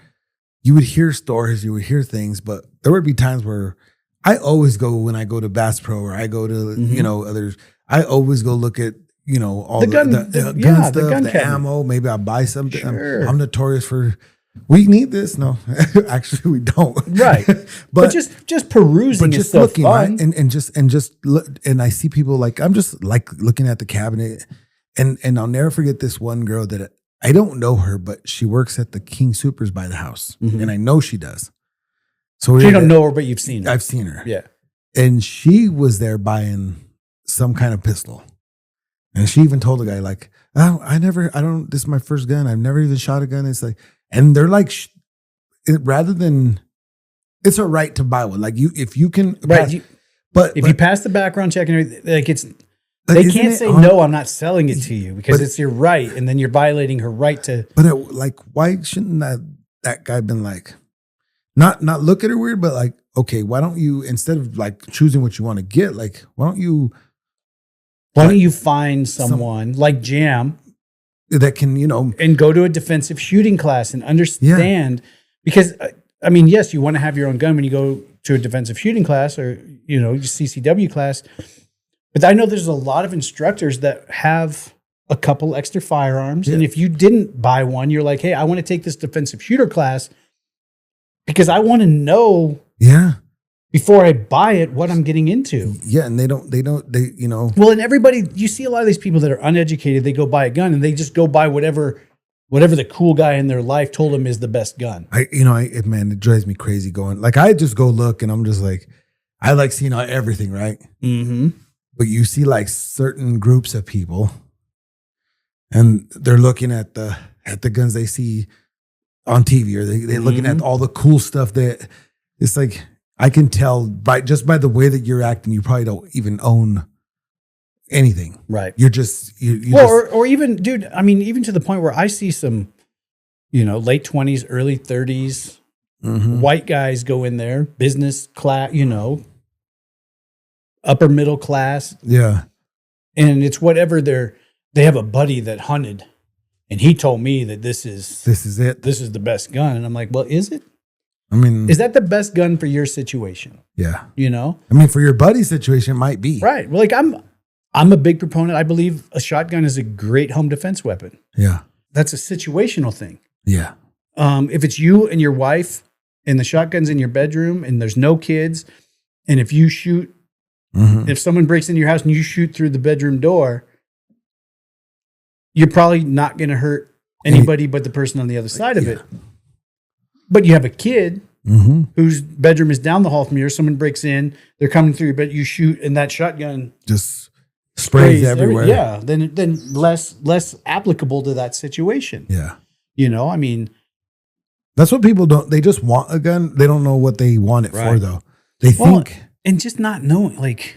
you would hear stories, you would hear things, but there would be times where I always go, when I go to Bass Pro or I go to, mm-hmm. you know, others, I always go look at, you know, all the gun stuff, the ammo. Maybe I'll buy something. Sure. I'm notorious for... We need this. No, actually, we don't. Right, but just perusing, but just is looking, fun. Right? and just look, and I see people like, I'm just like looking at the cabinet, and I'll never forget this one girl that I don't know her, but she works at the King Soopers by the house, mm-hmm. and I know she does. So you don't know her, but you've seen her. I've seen her. Yeah, and she was there buying some kind of pistol, and she even told the guy like, "Oh, this is my first gun. I've never even shot a gun." It's like. And they're like, rather than, it's a right to buy one. Like if you can, right? But if you pass the background check and everything, like they can't say no. I'm not selling it to you because it's your right, and then you're violating her right to. But why shouldn't that guy been like, not look at her weird, but like, okay, why don't you, instead of like choosing what you want to get, like why don't you find someone like Jam that can, you know, and go to a defensive shooting class and understand, because I mean, yes, you want to have your own gun when you go to a defensive shooting class or, you know, CCW class. But I know there's a lot of instructors that have a couple extra firearms. Yeah. And if you didn't buy one, you're like, hey, I want to take this defensive shooter class because I want to know. Yeah. Before I buy it, what I'm getting into. Yeah, and they you know. Well, and everybody, you see a lot of these people that are uneducated, they go buy a gun and they just go buy whatever the cool guy in their life told them is the best gun. Man, it drives me crazy going. Like I just go look and I'm just like, I like seeing everything, right? Mm-hmm. But you see like certain groups of people and they're looking at the guns they see on TV or they're mm-hmm. looking at all the cool stuff that it's like, I can tell by the way that you're acting, you probably don't even own anything. Right. You're just, or even, dude, I mean, even to the point where I see some, you know, late 20s, early 30s, mm-hmm. white guys go in there, business class, you know, upper middle class. Yeah. And it's whatever they have a buddy that hunted and he told me that this is it. This is the best gun. And I'm like, well, is it? I mean, is that the best gun for your situation? Yeah. You know? I mean, for your buddy's situation, it might be. Right. Well, like I'm a big proponent. I believe a shotgun is a great home defense weapon. Yeah. That's a situational thing. Yeah. If it's you and your wife and the shotgun's in your bedroom and there's no kids, and if you shoot, if someone breaks into your house and you shoot through the bedroom door, you're probably not going to hurt anybody but the person on the other side of it. But you have a kid whose bedroom is down the hall from yours. Someone breaks in, they're coming through your bed, you shoot, and that shotgun just sprays everywhere. Then less applicable to that situation. Yeah. You know, I mean, that's what people don't. They just want a gun. They don't know what they want it for, though. They think, and just not knowing. Like,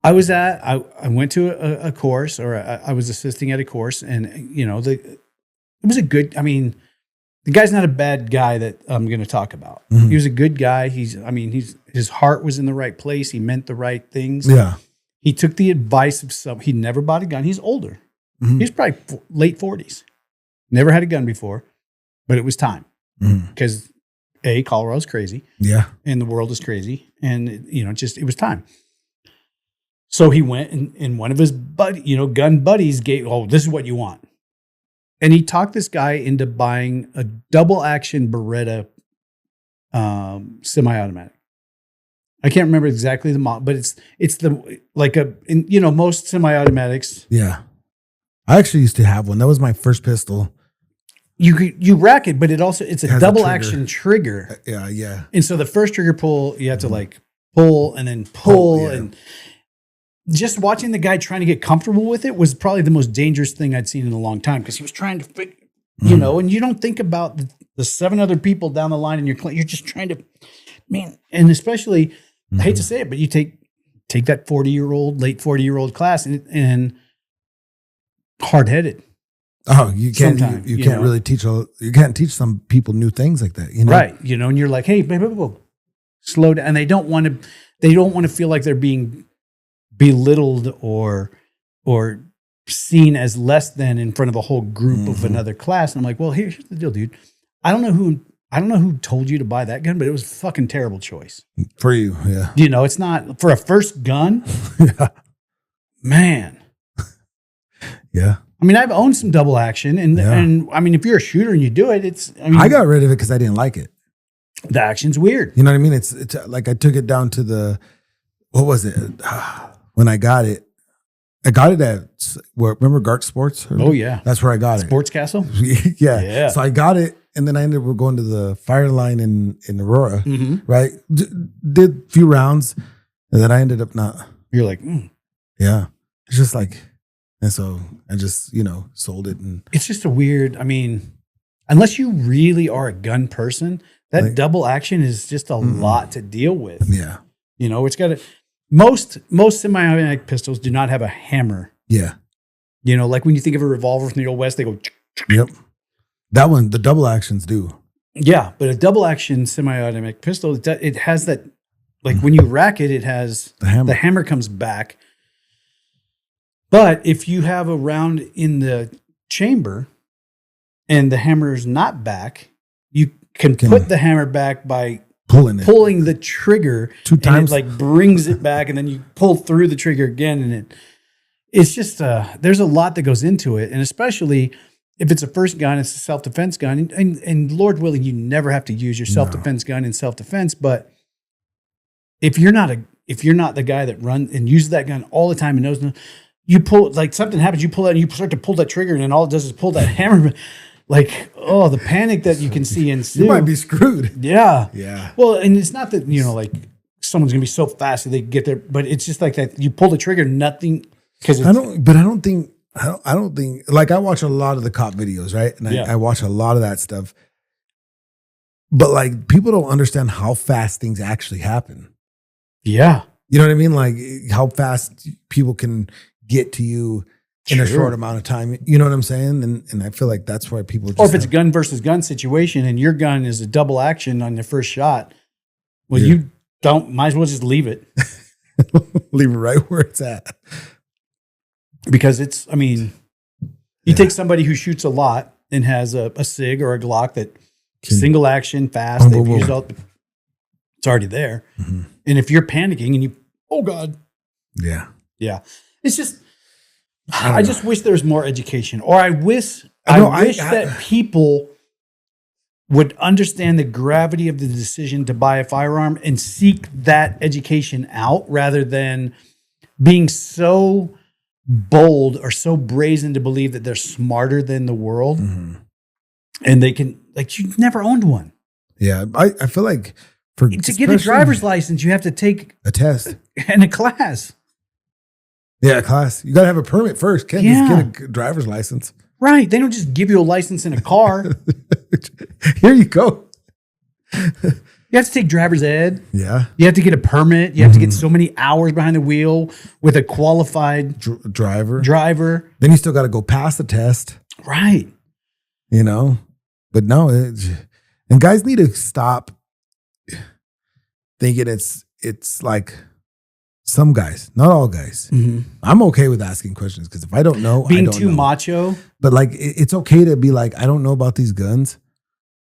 I went to a course, or I was assisting at a course, and you know, it was a good. I mean, the guy's not a bad guy that I'm going to talk about. He was a good guy. His heart was in the right place. He meant the right things. Yeah. He took the advice of he never bought a gun. He's older. He's probably late 40s. Never had a gun before, but it was time because Colorado's crazy. Yeah. And the world is crazy. And it was time. So he went and one of his gun buddies gave, this is what you want. And he talked this guy into buying a double action Beretta semi-automatic. I can't remember exactly the model, but it's most semi-automatics. Yeah. I actually used to have one. That was my first pistol. You rack it, but it's a double action trigger. Yeah, yeah. And so the first trigger pull, you have to like pull and then pull and just watching the guy trying to get comfortable with it was probably the most dangerous thing I'd seen in a long time because he was trying to, and you don't think about the 7 other people down the line in your client. You're just trying to, and especially, I hate to say it, but you take that 40-year-old, late 40-year-old class and hard-headed. Oh, you can't really teach you can't teach some people new things like that, Right. And you're like, hey, slow down. And they don't want to feel like they're being belittled or seen as less than in front of a whole group of another class. And I'm like, well, here's the deal, dude. I don't know who told you to buy that gun, but it was a fucking terrible choice. For you, yeah. It's not for a first gun. Yeah. Man. Yeah. I mean, I've owned some double action and I mean, if you're a shooter and you do it, I got rid of it because I didn't like it. The action's weird. You know what I mean? It's like I took it down to what was it? When I got it at remember Gart Sports? Oh yeah. That's where I got it. Sports Castle? Yeah. So I got it and then I ended up going to the fire line in Aurora, right? Did a few rounds and then I ended up not. You're like, Yeah. It's just like, and so I just, sold it. And it's just a weird, unless you really are a gun person, that double action is just a lot to deal with. Yeah. It's got most semi-automatic pistols do not have a hammer. Yeah. Like when you think of a revolver from the Old West, they go. Yep. That one, the double actions do. Yeah. But a double action semi-automatic pistol, it has that, like when you rack it, it has the hammer comes back. But if you have a round in the chamber and the hammer is not back, you can put the hammer back by pulling the trigger 2 times. And it like brings it back, and then you pull through the trigger again, and it's just there's a lot that goes into it, and especially if it's a first gun, it's a self-defense gun, and Lord willing, you never have to use your self-defense gun in self-defense. But if you're not the guy that runs and uses that gun all the time and knows. You pull, like something happens, you pull that and you start to pull that trigger and then all it does is pull that hammer. Like, the panic that you can see ensue. You might be screwed. Yeah. Yeah. Well, and it's not that, like someone's going to be so fast that they get there, but it's just like that. You pull the trigger, nothing. I don't think, like I watch a lot of the cop videos, right? And I watch a lot of that stuff. But like people don't understand how fast things actually happen. Yeah. You know what I mean? Like how fast people can get to you in a short amount of time. You know what I'm saying? And I feel like that's why people or if it's a gun versus gun situation and your gun is a double action on your first shot, well, you might as well just leave it. Leave it right where it's at. Because you take somebody who shoots a lot and has a SIG or a Glock that single action, fast. Boom, They've boom, used boom. all. It's already there. Mhm. And if you're panicking and you, oh God, Yeah. yeah, it's just. I I don't just wish there was more education, or I wish I wish that people would understand the gravity of the decision to buy a firearm and seek that education out rather than being so bold or so brazen to believe that they're smarter than the world and they can, like, you've never owned one. Yeah. I feel like to get a driver's license, you have to take a test. and a class. Yeah, a class. You got to have a permit first. Can't just get a driver's license. Right. They don't just give you a license in a car. Here you go. You have to take driver's ed. Yeah. You have to get a permit. You have to get so many hours behind the wheel with a qualified driver. Then you still got to go pass the test. Right. You know? But no, and guys need to stop thinking it's like some guys, not all guys. I'm okay with asking questions because if I don't know, being I don't too know. macho. But like, it's okay to be like, I don't know about these guns,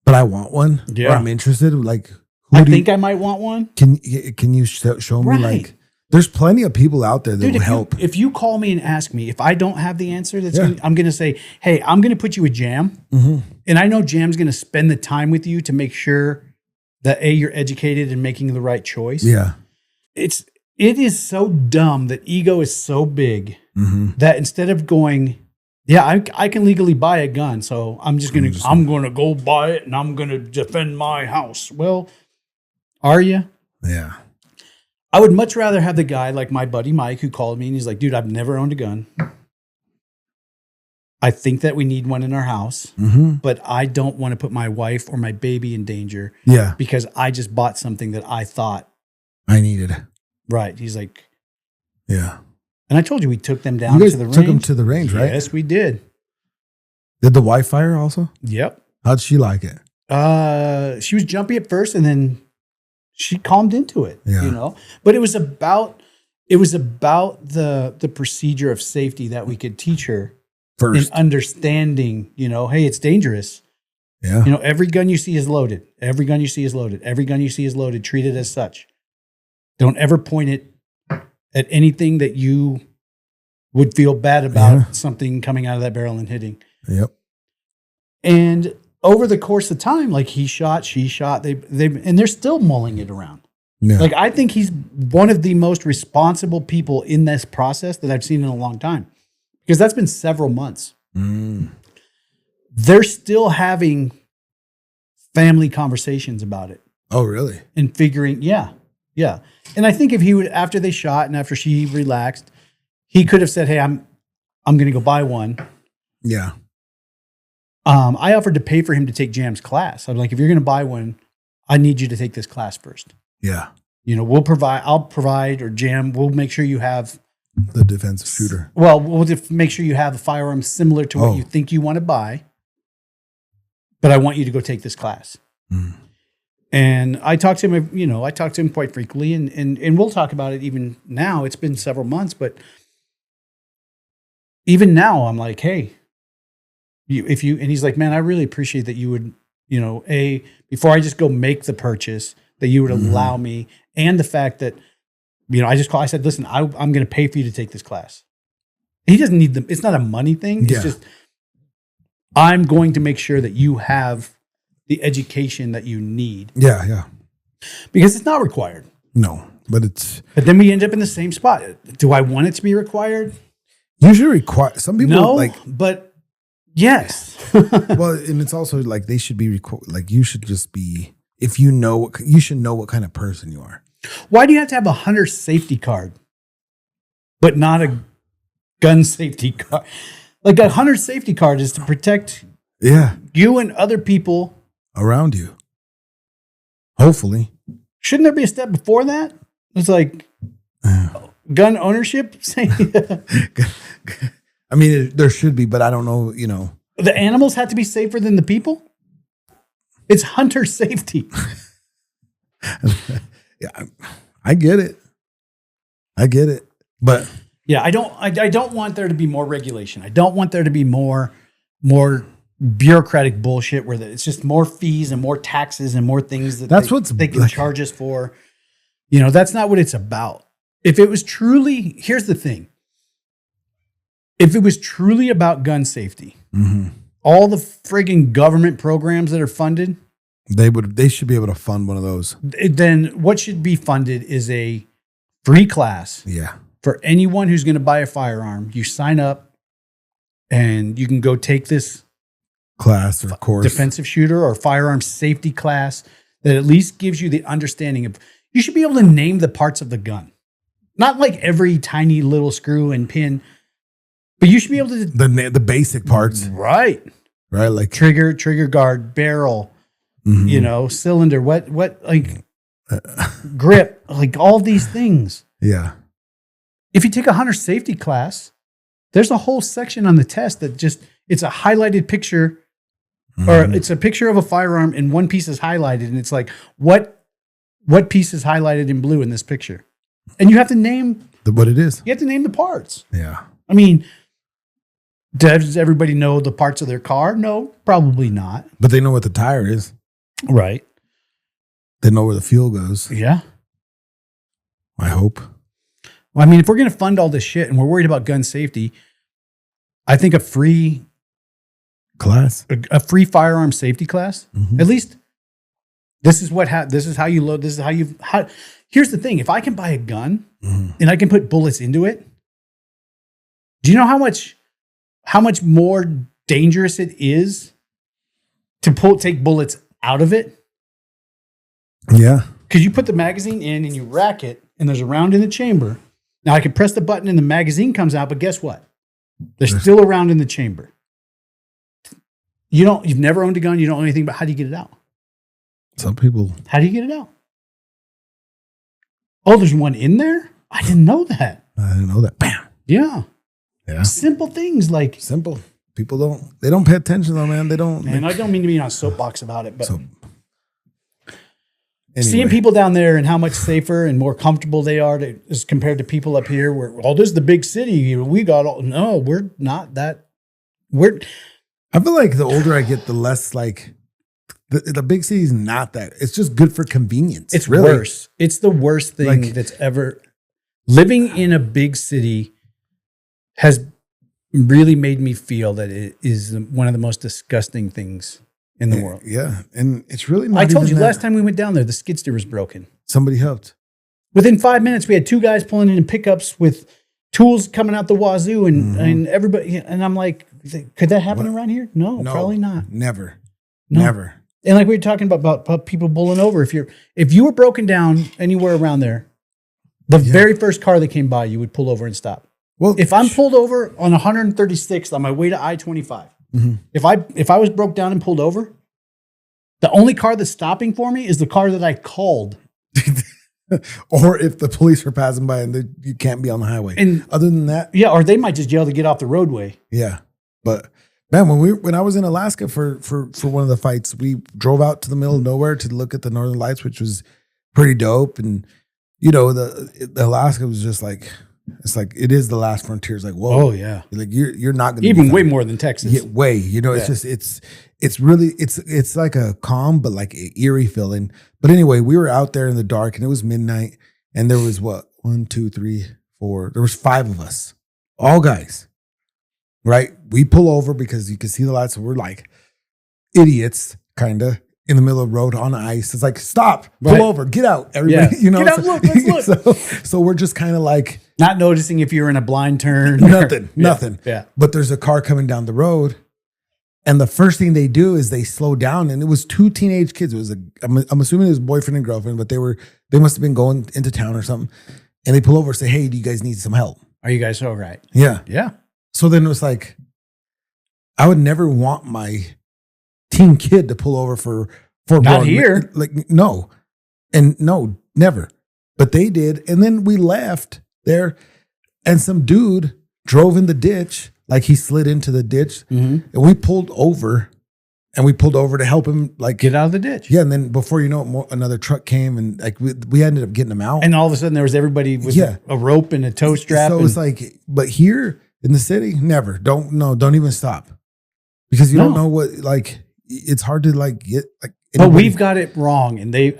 but I want one. Yeah. Or I'm interested. Like, I think I might want one. Can you show me? Right. Like, there's plenty of people out there that will help. If you call me and ask me, if I don't have the answer, I'm going to say, hey, I'm going to put you with Jam. And I know Jam's going to spend the time with you to make sure that you're educated and making the right choice. Yeah. It is so dumb that ego is so big that instead of going, yeah, I can legally buy a gun, so I'm going to go buy it and I'm going to defend my house. Well, are you? Yeah. I would much rather have the guy like my buddy Mike who called me and he's like, dude, I've never owned a gun. I think that we need one in our house, but I don't want to put my wife or my baby in danger. Yeah. Because I just bought something that I thought I needed. Right. He's like, yeah. And I told you we took them down You guys to the range. took them to the range, right? Yes, we did. Did the wife fire also? Yep. How'd she like it? She was jumpy at first and then she calmed into it, Yeah. you know, but it was about the procedure of safety that we could teach her First. in understanding, you know, hey, it's dangerous. Yeah. You know, every gun you see is loaded. Every gun you see is loaded. Every gun you see is loaded. Treat it as such. Don't ever point it at anything that you would feel bad about something coming out of that barrel and hitting. Yep. And over the course of time, like he shot, she shot, and they're still mulling it around. Yeah. Like I think he's one of the most responsible people in this process that I've seen in a long time, because that's been several months. They're still having family conversations about it. Oh, really? And figuring, yeah. And I think if he would, after they shot and after she relaxed, he could have said, hey, I'm going to go buy one. Yeah. I offered to pay for him to take Jam's class. I'm like, if you're going to buy one, I need you to take this class first. Yeah. You know, I'll provide, or Jam, we'll make sure you have the defensive shooter. Well, we'll just make sure you have a firearm similar to what you think you want to buy. But I want you to go take this class. And I talked to him, quite frequently, and we'll talk about it even now. It's been several months, but even now I'm like, hey, and he's like, man, I really appreciate that you would, you know, before I just go make the purchase, that you would allow me, and the fact that, you know, I said, listen, I'm going to pay for you to take this class. He doesn't need it's not a money thing. It's just, I'm going to make sure that you have the education that you need. Yeah. Because it's not required. No, but then we end up in the same spot. Do I want it to be required? Usually require. Some people no, but yes. Well, and it's also like they should be like you should just be, if you know, you should know what kind of person you are. Why do you have to have a hunter safety card, but not a gun safety card? Like a hunter safety card is to protect you and other people around you. Hopefully. Shouldn't there be a step before that? It's like gun ownership. I mean, there should be, but I don't know, you know. The animals have to be safer than the people? It's hunter safety. Yeah, I get it. But yeah, I don't want there to be more regulation. I don't want there to be more bureaucratic bullshit where it's just more fees and more taxes and more things that they can charge us for. You know, that's not what it's about. If it was truly, here's the thing. If it was truly about gun safety, all the frigging government programs that are funded, they should be able to fund one of those. Then what should be funded is a free class. Yeah. For anyone who's going to buy a firearm. You sign up and you can go take this class or course, defensive shooter or firearm safety class that at least gives you the understanding of, you should be able to name the parts of the gun. Not like every tiny little screw and pin, but you should be able to the basic parts. Right. Like trigger guard, barrel, you know, cylinder, what like grip, like all these things. Yeah. If you take a hunter safety class, there's a whole section on the test that it's a highlighted picture or it's a picture of a firearm and one piece is highlighted and it's like, what piece is highlighted in blue in this picture? And you have to name what it is. You have to name the parts. Yeah. I mean, does everybody know the parts of their car? No, probably not. But they know what the tire is. Right. They know where the fuel goes. Yeah. I hope. Well, I mean, if we're going to fund all this shit and we're worried about gun safety, I think a free class, a free firearm safety class, at least this is how you load. This is how here's the thing. If I can buy a gun and I can put bullets into it, do you know how much more dangerous it is to take bullets out of it? Yeah. Because you put the magazine in and you rack it and there's a round in the chamber. Now I can press the button and the magazine comes out, but guess what? There's still a round in the chamber. You've never owned a gun. You don't know anything about how do you get it out? Some people. How do you get it out? Oh, there's one in there? I didn't know that. I didn't know that. Bam. Yeah. Yeah. Simple things like. Simple. People don't pay attention though, man. They don't. And I don't mean to be on a soapbox about it, but anyway. Seeing people down there and how much safer and more comfortable they are as compared to people up here where, this is the big city. We got no, we're not that. I feel like the older I get, the less like the big city is not that. It's just good for convenience. It's really worse. It's the worst thing that's ever. Living in a big city has really made me feel that it is one of the most disgusting things in the world. Yeah. And it's really not. I told you last time we went down there, the skid steer was broken. Somebody helped. Within 5 minutes, we had two guys pulling in pickups with tools coming out the wazoo and everybody. And I'm like, could that happen around here? No, probably not. Never. No. Never. And like we were talking about people pulling over. If you were broken down anywhere around there, the very first car that came by, you would pull over and stop. Well, if I'm pulled over on 136th on my way to I-25, if I was broke down and pulled over, the only car that's stopping for me is the car that I called. Or if the police are passing by and you can't be on the highway. And other than that, or they might just yell to get off the roadway. Yeah, but man, when I was in Alaska for one of the fights, we drove out to the middle of nowhere to look at the Northern Lights, which was pretty dope. And the Alaska was just like. It's like it is the last frontier. It's like, whoa, oh yeah, like you're not going to even way more than Texas. Yeah, way, it's just it's really it's like a calm but like eerie feeling. But anyway, we were out there in the dark and it was midnight and there was 1, 2, 3, 4. There was 5 of us, all guys. Right, we pull over because you can see the lights. So we're like idiots, kind of. In the middle of the road on ice. It's like, stop, pull over, get out. Everybody, get out, look, let's look. So we're just kind of like. Not noticing if you're in a blind turn. Nothing. Yeah. But there's a car coming down the road. And the first thing they do is they slow down. And it was 2 teenage kids. It was I'm assuming it was boyfriend and girlfriend, but they must have been going into town or something. And they pull over and say, hey, do you guys need some help? Are you guys all right? Yeah. Yeah. So then it was like, I would never want my teen kid to pull over for not here. Like no, and no, never. But they did, and then we left there, and some dude drove in the ditch, like he slid into the ditch, and we pulled over, to help him like get out of the ditch. Yeah, and then before you know it, another truck came, and like we ended up getting him out. And all of a sudden, there was everybody with a rope and a tow strap. So it's like, but here in the city, never. Don't even stop. because you don't know what, like, it's hard to like get like. But we've got it wrong, and they've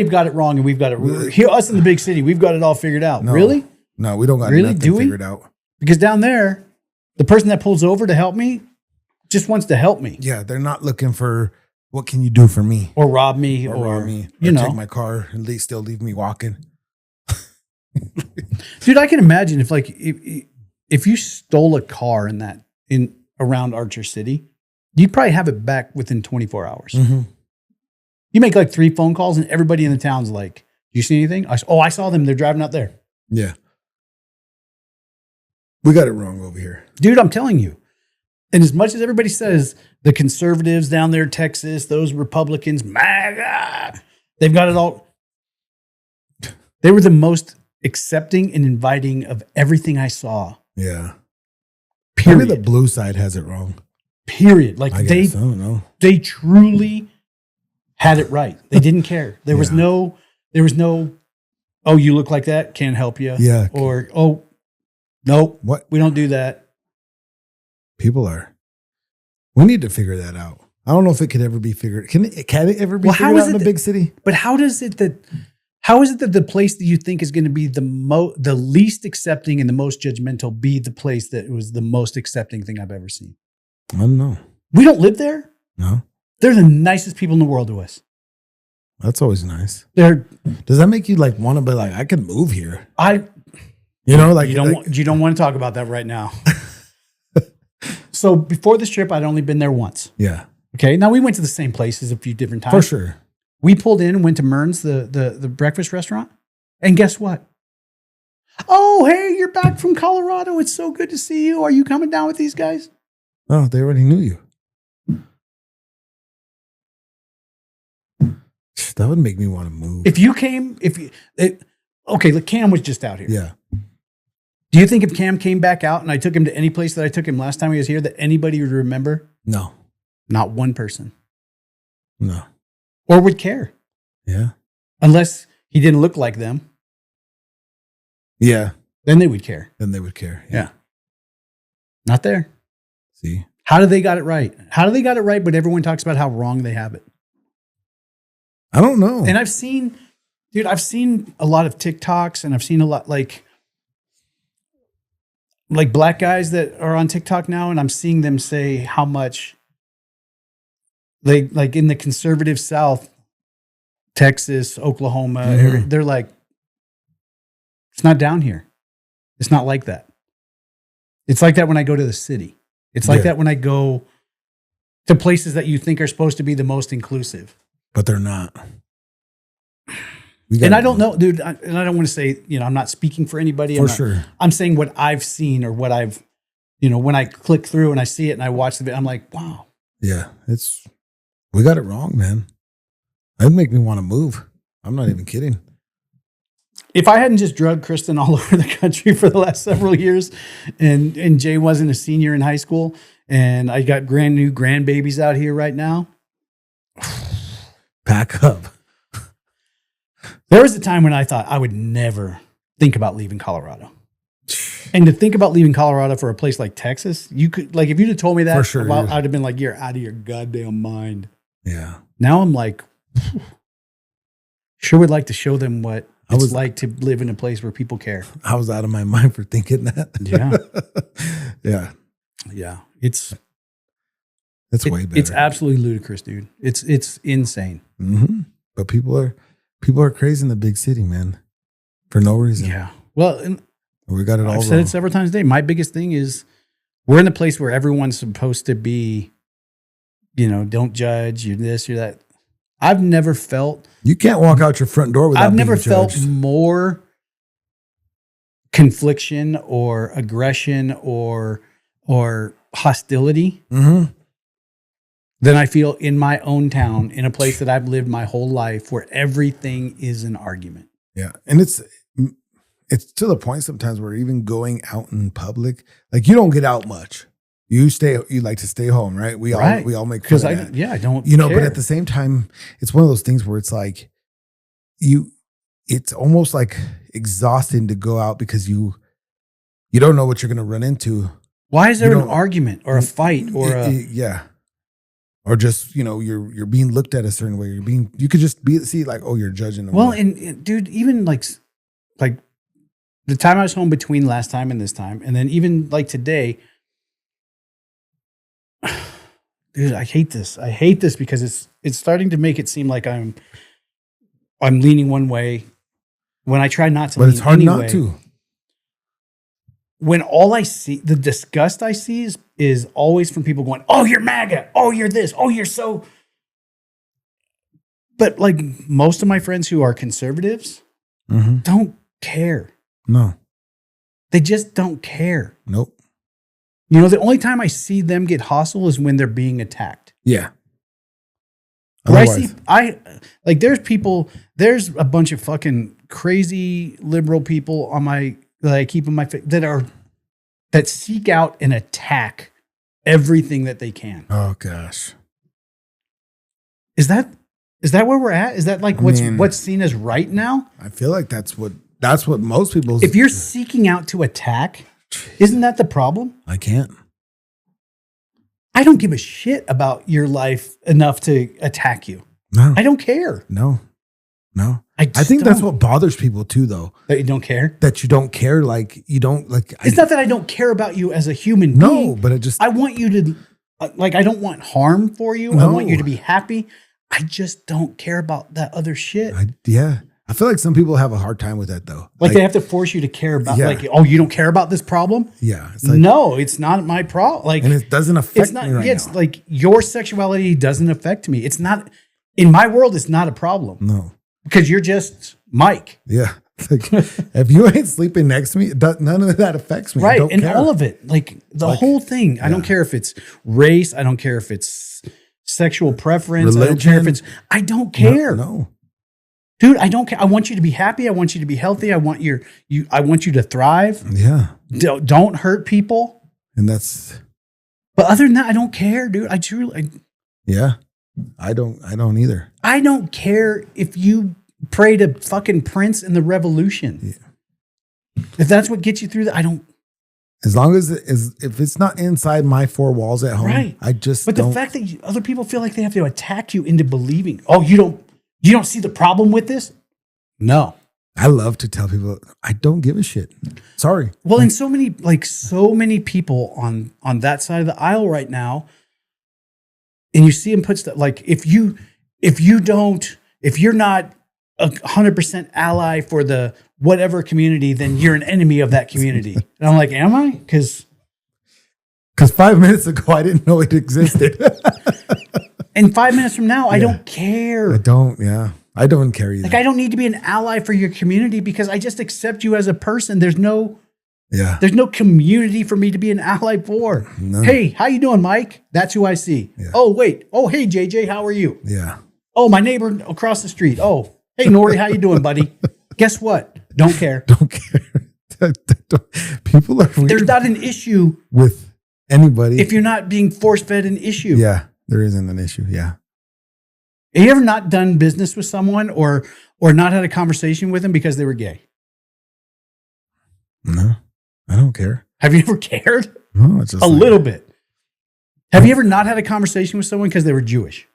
got it wrong, and we've got it here. Us in the big city, we've got it all figured out. No, really? No, we don't got really? nothing figured out. Because down there, the person that pulls over to help me just wants to help me. Yeah, they're not looking for what can you do for me, or rob me, or take my car and still leave me walking. Dude, I can imagine if you stole a car in around Archer City, you'd probably have it back within 24 hours. Mm-hmm. You make like 3 phone calls and everybody in the town's like, "Do you see anything?" I saw them. They're driving out there. Yeah. We got it wrong over here. Dude, I'm telling you. And as much as everybody says the conservatives down there, Texas, those Republicans, MAGA, they've got it all. They were the most accepting and inviting of everything I saw. Yeah. Period. Maybe the blue side has it wrong. Period. Like I don't know. They truly had it right. They didn't care. There was no, oh, you look like that, can't help you. Yeah. Or, oh, nope, what? We don't do that. We need to figure that out. I don't know if it could ever be figured. Can it ever be figured out in a big city? But how is it that the place that you think is going to be the least accepting and the most judgmental be the place that was the most accepting thing I've ever seen? I don't know. We don't live there. No. They're the nicest people in the world to us. That's always nice. Does that make you like want to be like, I can move here? Like you don't want to talk about that right now. So before this trip, I'd only been there once. Yeah. Okay. Now we went to the same places a few different times. For sure. We pulled in and went to Mern's, the breakfast restaurant. And guess what? Oh, hey, you're back from Colorado. It's so good to see you. Are you coming down with these guys? Oh, they already knew you. That would make me want to move. Look, Cam was just out here. Yeah. Do you think if Cam came back out and I took him to any place that I took him last time he was here, that anybody would remember? No. Not one person. No. Or would care. Yeah. Unless he didn't look like them. Yeah. Then they would care. Yeah. Not there. See? How do they got it right? But everyone talks about how wrong they have it. I don't know. And I've seen a lot of TikToks, and I've seen a lot like black guys that are on TikTok now, and I'm seeing them say how much they like in the conservative South, Texas, Oklahoma, they're like, it's not down here. It's not like that. It's like that when I go to the city. It's like that when I go to places that you think are supposed to be the most inclusive. But they're not. And I don't know, dude, and I don't want to say, I'm not speaking for anybody. For sure. I'm saying what I've seen or what I've, when I click through and I see it and I watch the video, I'm like, wow. Yeah, we got it wrong, man. That'd make me want to move. I'm not even kidding. If I hadn't just drugged Kristen all over the country for the last several years and Jay wasn't a senior in high school and I got brand new grandbabies out here right now. Pack up. There was a time when I thought I would never think about leaving Colorado. And to think about leaving Colorado for a place like Texas, you could, like, if you'd have told me that, for sure, I'd have been like, you're out of your goddamn mind. Yeah. Now I'm like, sure would like to show them what it's like to live in a place where people care. I was out of my mind for thinking that. Yeah. Yeah. Yeah. It's way better. It's absolutely ludicrous, dude. It's insane. Mm-hmm. But people are crazy in the big city, man, for no reason. Yeah. Well, and we got it all. I've said it several times today. My biggest thing is we're in the place where everyone's supposed to be, don't judge, you're this, you're that. I've never felt. You can't walk out your front door without being judged. I've never felt more confliction or aggression or hostility than I feel in my own town, in a place that I've lived my whole life, where everything is an argument. Yeah, and it's to the point sometimes where even going out in public, like, you don't get out much. You like to stay home, right? We all make fun of that. I don't care. But at the same time, it's one of those things where it's like it's almost like exhausting to go out because you don't know what you're going to run into. Why is there an argument or a fight or yeah. or just, you're being looked at a certain way. You could just see like, oh, you're judging them. Well, and dude, even like the time I was home between last time and this time, and then even like today, dude, I hate this. I hate this because it's starting to make it seem like I'm leaning one way when I try not to. But it's hard not to. When all I see, the disgust I see is always from people going, "Oh, you're MAGA. Oh, you're this. Oh, you're so." But like most of my friends who are conservatives don't care. No. They just don't care. Nope. The only time I see them get hostile is when they're being attacked. Yeah. Where there's a bunch of fucking crazy liberal people that I keep in my that seek out and attack everything that they can. Oh gosh. Is that where we're at? Is that like what's seen as right now? I feel like that's what most people. If you're seeking out to attack, isn't that the problem? I can't. I don't give a shit about your life enough to attack you. No. I don't care. No. I think that's what bothers people too, though. That you don't care? That you don't care. Like, you don't like. It's not that I don't care about you as a human being. No, but I want you to, I don't want harm for you. No. I want you to be happy. I just don't care about that other shit. I feel like some people have a hard time with that, though. Like they have to force you to care about, you don't care about this problem? Yeah. It's like, no, it's not my problem. Like, and it doesn't affect me right now. It's like your sexuality doesn't affect me. It's not, in my world, it's not a problem. No. Because you're just Mike. Yeah. Like, if you ain't sleeping next to me, none of that affects me. Right. I don't care. All of it. Like the whole thing. Yeah. I don't care if it's race. I don't care if it's sexual preference. Religion. I don't care if it's, I don't care. No. Dude, I don't care. I want you to be happy. I want you to be healthy. I want you to thrive. Yeah. Don't hurt people. And that's. But other than that, I don't care, dude. I truly. Yeah. I don't either. I don't care if you pray to fucking Prince and the Revolution. Yeah. If that's what gets you through that, I don't. As long as if it's not inside my four walls at home, right. I just. But the fact that other people feel like they have to attack you into believing, oh, you don't see the problem with this? No. I love to tell people I don't give a shit. Sorry. Well, and so many people on that side of the aisle right now, and you see them put stuff like if you're not 100% ally for the whatever community, then you're an enemy of that community. And I'm like, am I? Because 5 minutes ago I didn't know it existed. And 5 minutes from now, I don't care. I don't care either. Like, I don't need to be an ally for your community because I just accept you as a person. There's no community for me to be an ally for. No. Hey, how you doing, Mike? That's who I see. Yeah. Oh, wait. Oh, hey, JJ, how are you? Yeah. Oh, my neighbor across the street. Oh, hey, Nori, how you doing, buddy? Guess what? Don't care. Don't care. People are weird. There's not an issue with anybody if you're not being force-fed an issue. Yeah. There isn't an issue. Yeah. Have you ever not done business with someone or not had a conversation with them because they were gay? No, I don't care. Have you ever cared? No, it's just a little bit. Have you ever not had a conversation with someone because they were Jewish?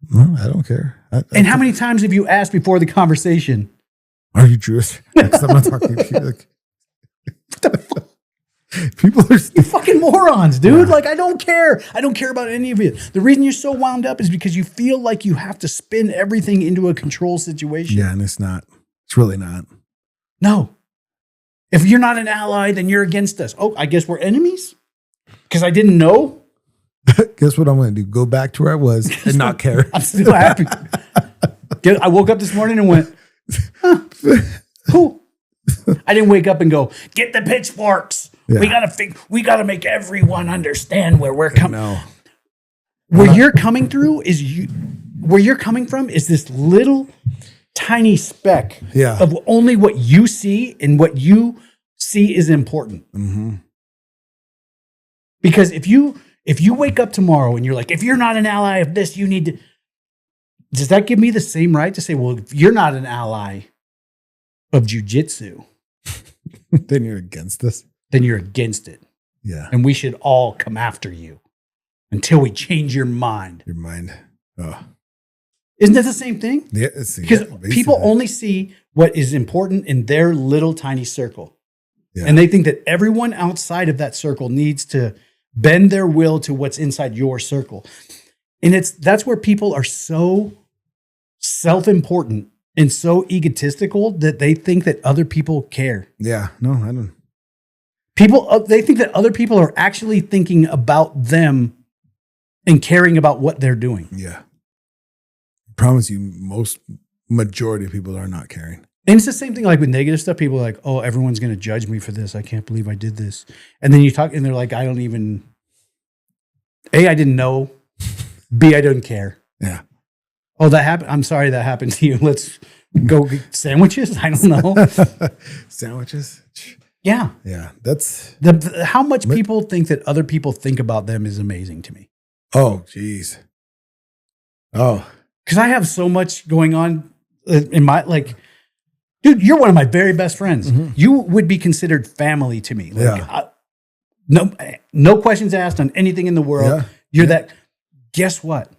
No, I don't care. And how many times have you asked before the conversation? Are you Jewish? Because I'm not talking to you. Like, what the fuck? People are you fucking morons, dude. Yeah. Like, I don't care. I don't care about any of it. The reason you're so wound up is because you feel like you have to spin everything into a control situation. Yeah, and it's not. It's really not. No. If you're not an ally, then you're against us. Oh, I guess we're enemies? Because I didn't know? Guess what I'm going to do? Go back to where I was and not care. I'm still happy. I woke up this morning and went, huh, cool. I didn't wake up and go, get the pitchforks. Yeah. We gotta make everyone understand where we're coming. No. Where you're coming from is this little tiny speck of only what you see, and what you see is important. Mm-hmm. Because if you wake up tomorrow and you're like, if you're not an ally of this, you need to. Does that give me the same right to say, well, if you're not an ally of jujitsu, then you're against this? Then you're against it. Yeah. And we should all come after you. until we change your mind. Your mind. Oh. Isn't that the same thing? Yeah, because people only see what is important in their little tiny circle. Yeah. And they think that everyone outside of that circle needs to bend their will to what's inside your circle. And that's where people are so self-important and so egotistical that they think that other people care. Yeah, no, I don't. They think that other people are actually thinking about them and caring about what they're doing. Yeah. I promise you, majority of people are not caring. And it's the same thing like with negative stuff. People are like, oh, everyone's going to judge me for this. I can't believe I did this. And then you talk and they're like, I don't even, A, I didn't know. B, I don't care. Yeah. Oh, that happened. I'm sorry that happened to you. Let's go get sandwiches. I don't know. Sandwiches? Yeah. Yeah. That's how much people think that other people think about them is amazing to me. Oh, geez. Oh. Because I have so much going on in my, like, dude, you're one of my very best friends. Mm-hmm. You would be considered family to me. Like, yeah. No questions asked on anything in the world. Yeah. You're that. Guess what?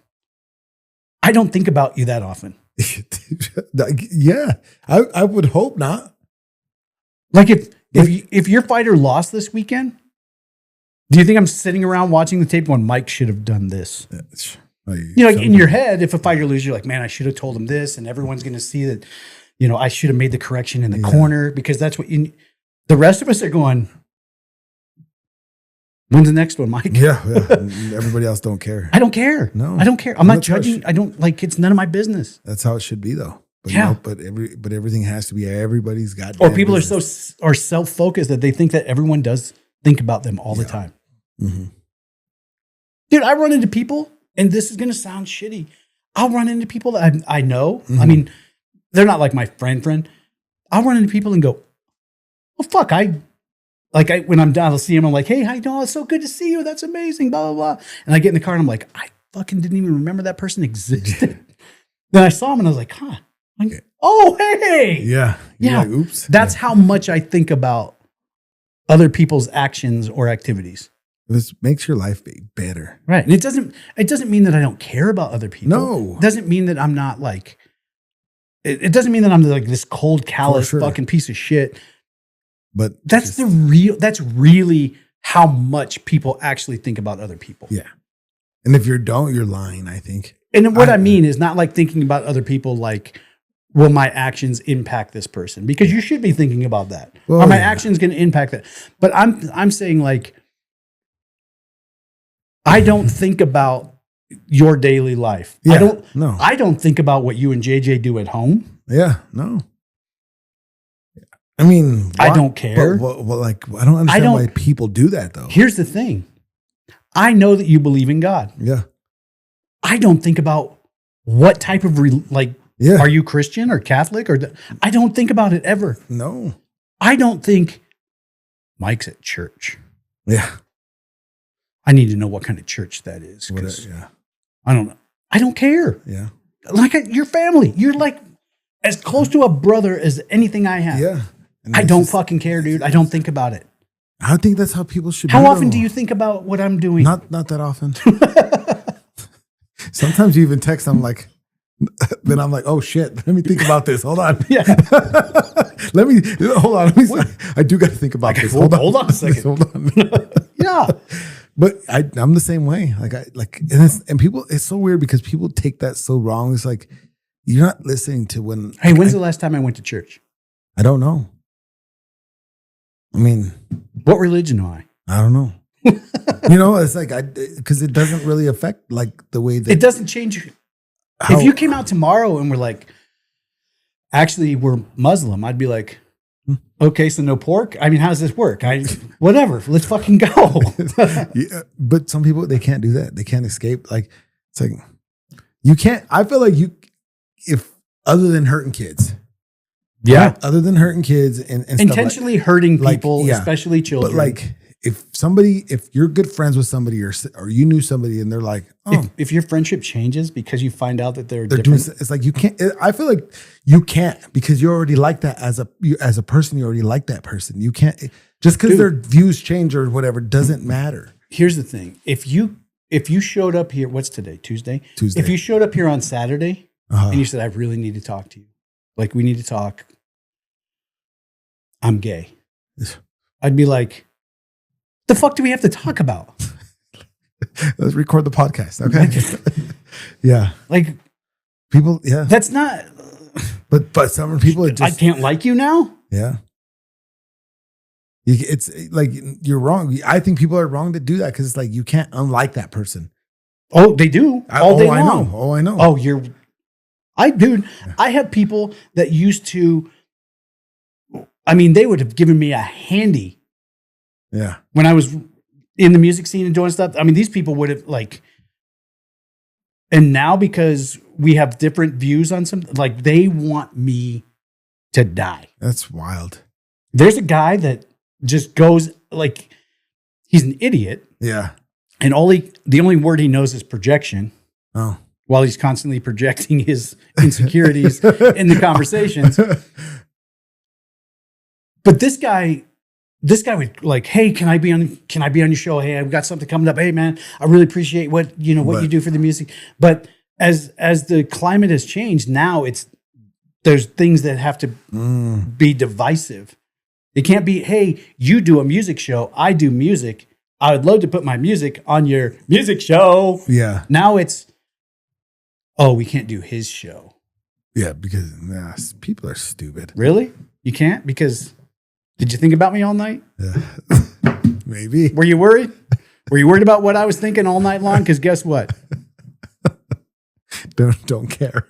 I don't think about you that often. Yeah. I would hope not. Like if your fighter lost this weekend, do you think I'm sitting around watching the tape going, Mike should have done this? Like in your head, if a fighter loses, you're like, man, I should have told him this, and everyone's going to see that, I should have made the correction in the corner, because that's what the rest of us are going, when's the next one, Mike? Yeah. Everybody else don't care. I don't care. No. I don't care. I'm not judging. I don't it's none of my business. That's how it should be though. But but everything has to be everybody's got. Or people business. are self-focused that they think that everyone does think about them all the time. Mm-hmm. Dude, I run into people, and this is going to sound shitty. I'll run into people that I know. Mm-hmm. I mean, they're not like my friend. I'll run into people and go, oh, fuck, when I'm down, I'll see him. I'm like, hey, how you doing? It's so good to see you. That's amazing, blah, blah, blah. And I get in the car and I'm like, I fucking didn't even remember that person existed. Then I saw him and I was like, huh. Like, oh, hey. Yeah. Yeah. Like, oops. That's how much I think about other people's actions or activities. This makes your life better. Right. And it doesn't mean that I don't care about other people. No. It doesn't mean that I'm not like, it doesn't mean that I'm like this cold, callous fucking piece of shit. But that's really how much people actually think about other people. Yeah. And if you're lying, I think. And what I mean is not like thinking about other people like, will my actions impact this person? Because you should be thinking about that. Are my actions going to impact that? But I'm saying like, I don't think about your daily life. Yeah, I don't think about what you and JJ do at home. Yeah, no. I mean, I don't care. But like, I don't understand why people do that though. Here's the thing. I know that you believe in God. Yeah. I don't think about what type of are you Christian or Catholic I don't think about it ever. No. I don't think Mike's at church. Yeah. I need to know what kind of church that is. I don't know. I don't care. Yeah. Like your family. You're like as close to a brother as anything I have. Yeah. I don't fucking care, dude. I don't think about it. I think that's how people should be. How often do you think about what I'm doing? Not that often. Sometimes you even text, I'm like, then I'm like, oh shit, let me think about this. Hold on. Yeah. Hold on. I do got to think about this. Hold on a second. Hold on. Yeah. But I'm the same way. And people, it's so weird because people take that so wrong. It's like, you're not listening to when. Hey, when's the last time I went to church? I don't know. I mean, what religion am I? I don't know. It's like, because it doesn't really affect like the way that. It doesn't change. If you came out tomorrow and were like, actually, we're Muslim, I'd be like, okay, so no pork? I mean, how does this work? Whatever, let's fucking go. Yeah, but some people, they can't do that. They can't escape. Like, it's like, you can't, I feel like if other than hurting kids. Yeah. Right? Other than hurting kids and intentionally hurting people, especially children. But like, if you're good friends with somebody or you knew somebody and they're like, oh, if your friendship changes because you find out that they're different. Doing, it's like you can't. I feel like you can't because you already like that as a person. You already like that person. You can't just because their views change or whatever doesn't matter. Here's the thing: if you if you showed up here, what's today? Tuesday? Tuesday. If you showed up here on Saturday and you said, I really need to talk to you. Like, we need to talk. I'm gay. I'd be like, the fuck do we have to talk about? Let's record the podcast. Okay. Yeah. Like, people, yeah. That's not. But some people are just. I can't like you now? Yeah. It's like, you're wrong. I think people are wrong to do that because it's like, you can't unlike that person. Oh, they do. All day long. I know. Oh, I have people that used to, I mean, they would have given me a handy. Yeah. When I was in the music scene and doing stuff. I mean, these people would have like, and now because we have different views on something, like they want me to die. That's wild. There's a guy that just goes like, he's an idiot. Yeah. And the only word he knows is projection. Oh. While he's constantly projecting his insecurities in the conversations. But this guy would like, hey, can I be on your show? Hey, I've got something coming up. Hey man, I really appreciate what you do for the music. But as the climate has changed, now there's things that have to be divisive. It can't be, hey, you do a music show, I do music. I would love to put my music on your music show. Yeah. Now it's, oh, we can't do his show. Yeah, because people are stupid. Really? You can't? Because did you think about me all night? Yeah. Maybe. Were you worried? Were you worried about what I was thinking all night long? Because guess what? Don't care.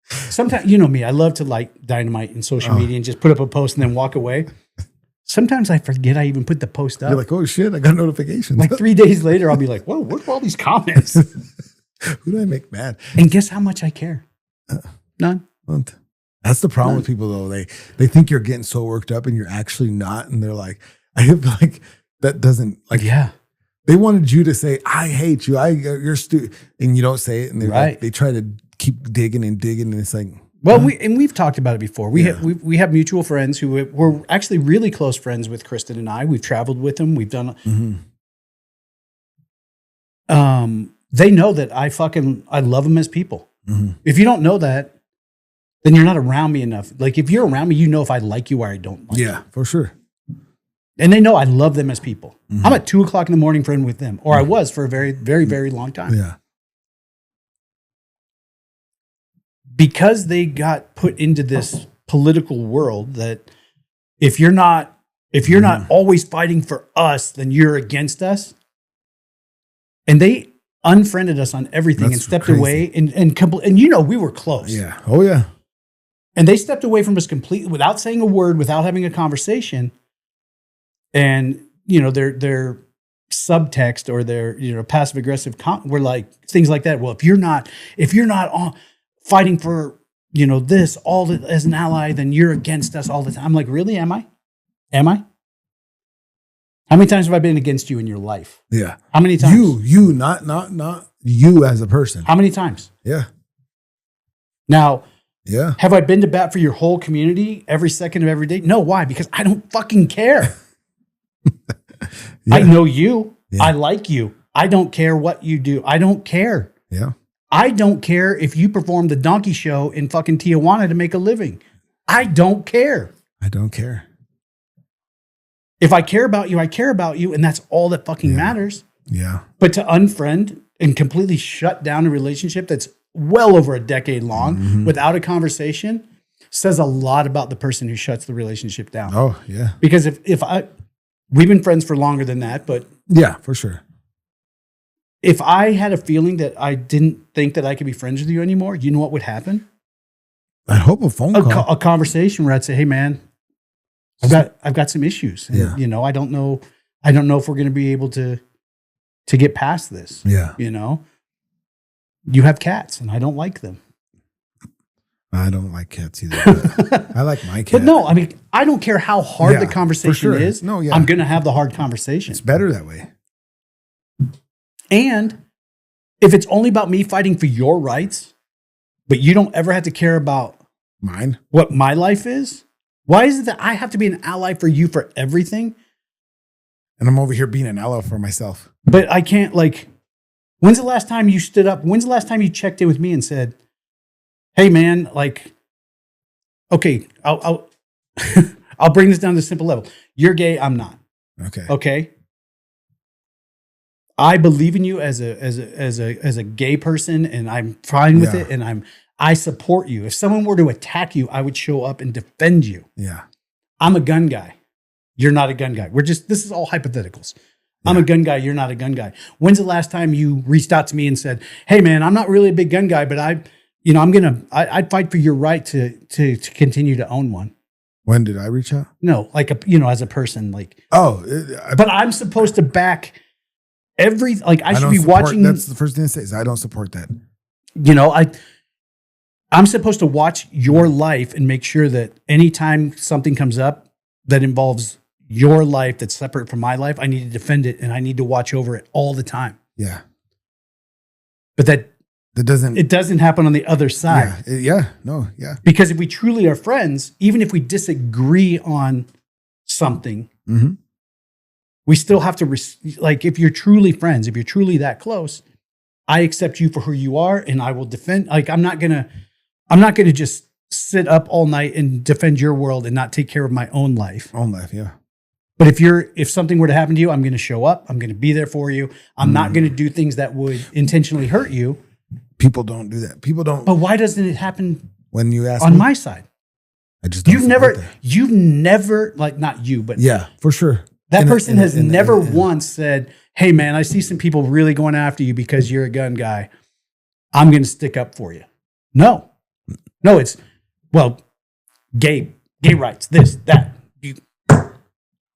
Sometimes, you know me, I love to light dynamite in social media and just put up a post and then walk away. Sometimes I forget I even put the post up. You're like, oh shit, I got notifications. Like 3 days later, I'll be like, whoa, what are all these comments? Who do I make mad? And guess how much I care? None. That's the problem with people, though. They think you're getting so worked up and you're actually not. And they're like, I feel like that doesn't, like, yeah. They wanted you to say, I hate you. You're stupid. And you don't say it. And they try to keep digging. And it's like, well, we've talked about it before. We have mutual friends who were actually really close friends with Kristen and I. We've traveled with them. We've done. They know that I love them as people. Mm-hmm. If you don't know that, then you're not around me enough. Like if you're around me, you know if I like you or I don't like you. Yeah, for sure. And they know I love them as people. Mm-hmm. I'm at 2:00 in the morning friend with them, or I was for a very, very, very long time. Yeah. Because they got put into this political world that if you're not always fighting for us, then you're against us. And they unfriended us on everything and stepped away and we were close. Yeah. Oh yeah. And they stepped away from us completely without saying a word, without having a conversation. And their subtext or their passive aggressive were like things like that. Well, if you're not fighting for this all as an ally, then you're against us all the time. I'm like, really? Am I? How many times have I been against you in your life? Yeah. How many times? You, not you as a person. How many times? Yeah. Now, yeah. Have I been to bat for your whole community every second of every day? No. Why? Because I don't fucking care. Yeah. I know you. Yeah. I like you. I don't care what you do. I don't care. Yeah. I don't care if you perform the donkey show in fucking Tijuana to make a living. I don't care. I don't care. If I care about you, I care about you, and that's all that fucking matters. Yeah. But to unfriend and completely shut down a relationship that's well over a decade long without a conversation says a lot about the person who shuts the relationship down. Oh, yeah. Because we've been friends for longer than that, but yeah, for sure. If I had a feeling that I didn't think that I could be friends with you anymore, you know what would happen? I hope a phone call. A conversation where I'd say, hey man, I've got some issues. And, yeah. I don't know if we're going to be able to get past this. Yeah. You have cats and I don't like them. I don't like cats either. I like my cat. But no, I mean, I don't care how hard the conversation is. No, yeah. I'm going to have the hard conversation. It's better that way. And if it's only about me fighting for your rights, but you don't ever have to care about mine, what my life is, why is it that I have to be an ally for you for everything? And I'm over here being an ally for myself. But I can't, like, when's the last time you stood up? When's the last time you checked in with me and said, hey, man, like, okay, I'll I'll bring this down to a simple level. You're gay, I'm not. Okay. I believe in you as a gay person, and I'm fine with it, and I support you. If someone were to attack you, I would show up and defend you. Yeah. I'm a gun guy. You're not a gun guy. this is all hypotheticals. Yeah. I'm a gun guy. You're not a gun guy. When's the last time you reached out to me and said, hey man, I'm not really a big gun guy, but I'd fight for your right to continue to own one. When did I reach out? No, like, as a person, like, but I'm supposed to back I should be watching. That's the first thing to say is I don't support that. I'm supposed to watch your life and make sure that anytime something comes up that involves your life that's separate from my life, I need to defend it and I need to watch over it all the time. Yeah. But it doesn't happen on the other side. Yeah. Because if we truly are friends, even if we disagree on something, mm-hmm. we still have to, if you're truly friends, if you're truly that close, I accept you for who you are and I will defend. Like, I'm not going to just sit up all night and defend your world and not take care of my own life. Yeah. But if something were to happen to you, I'm going to show up. I'm going to be there for you. I'm not going to do things that would intentionally hurt you. People don't do that. People don't. But why doesn't it happen when you ask on me? my side? I just don't you've never, like, not you, but yeah, for sure. That person has never once said, hey man, I see some people really going after you because you're a gun guy. I'm going to stick up for you. No, it's, well, gay rights, this, that.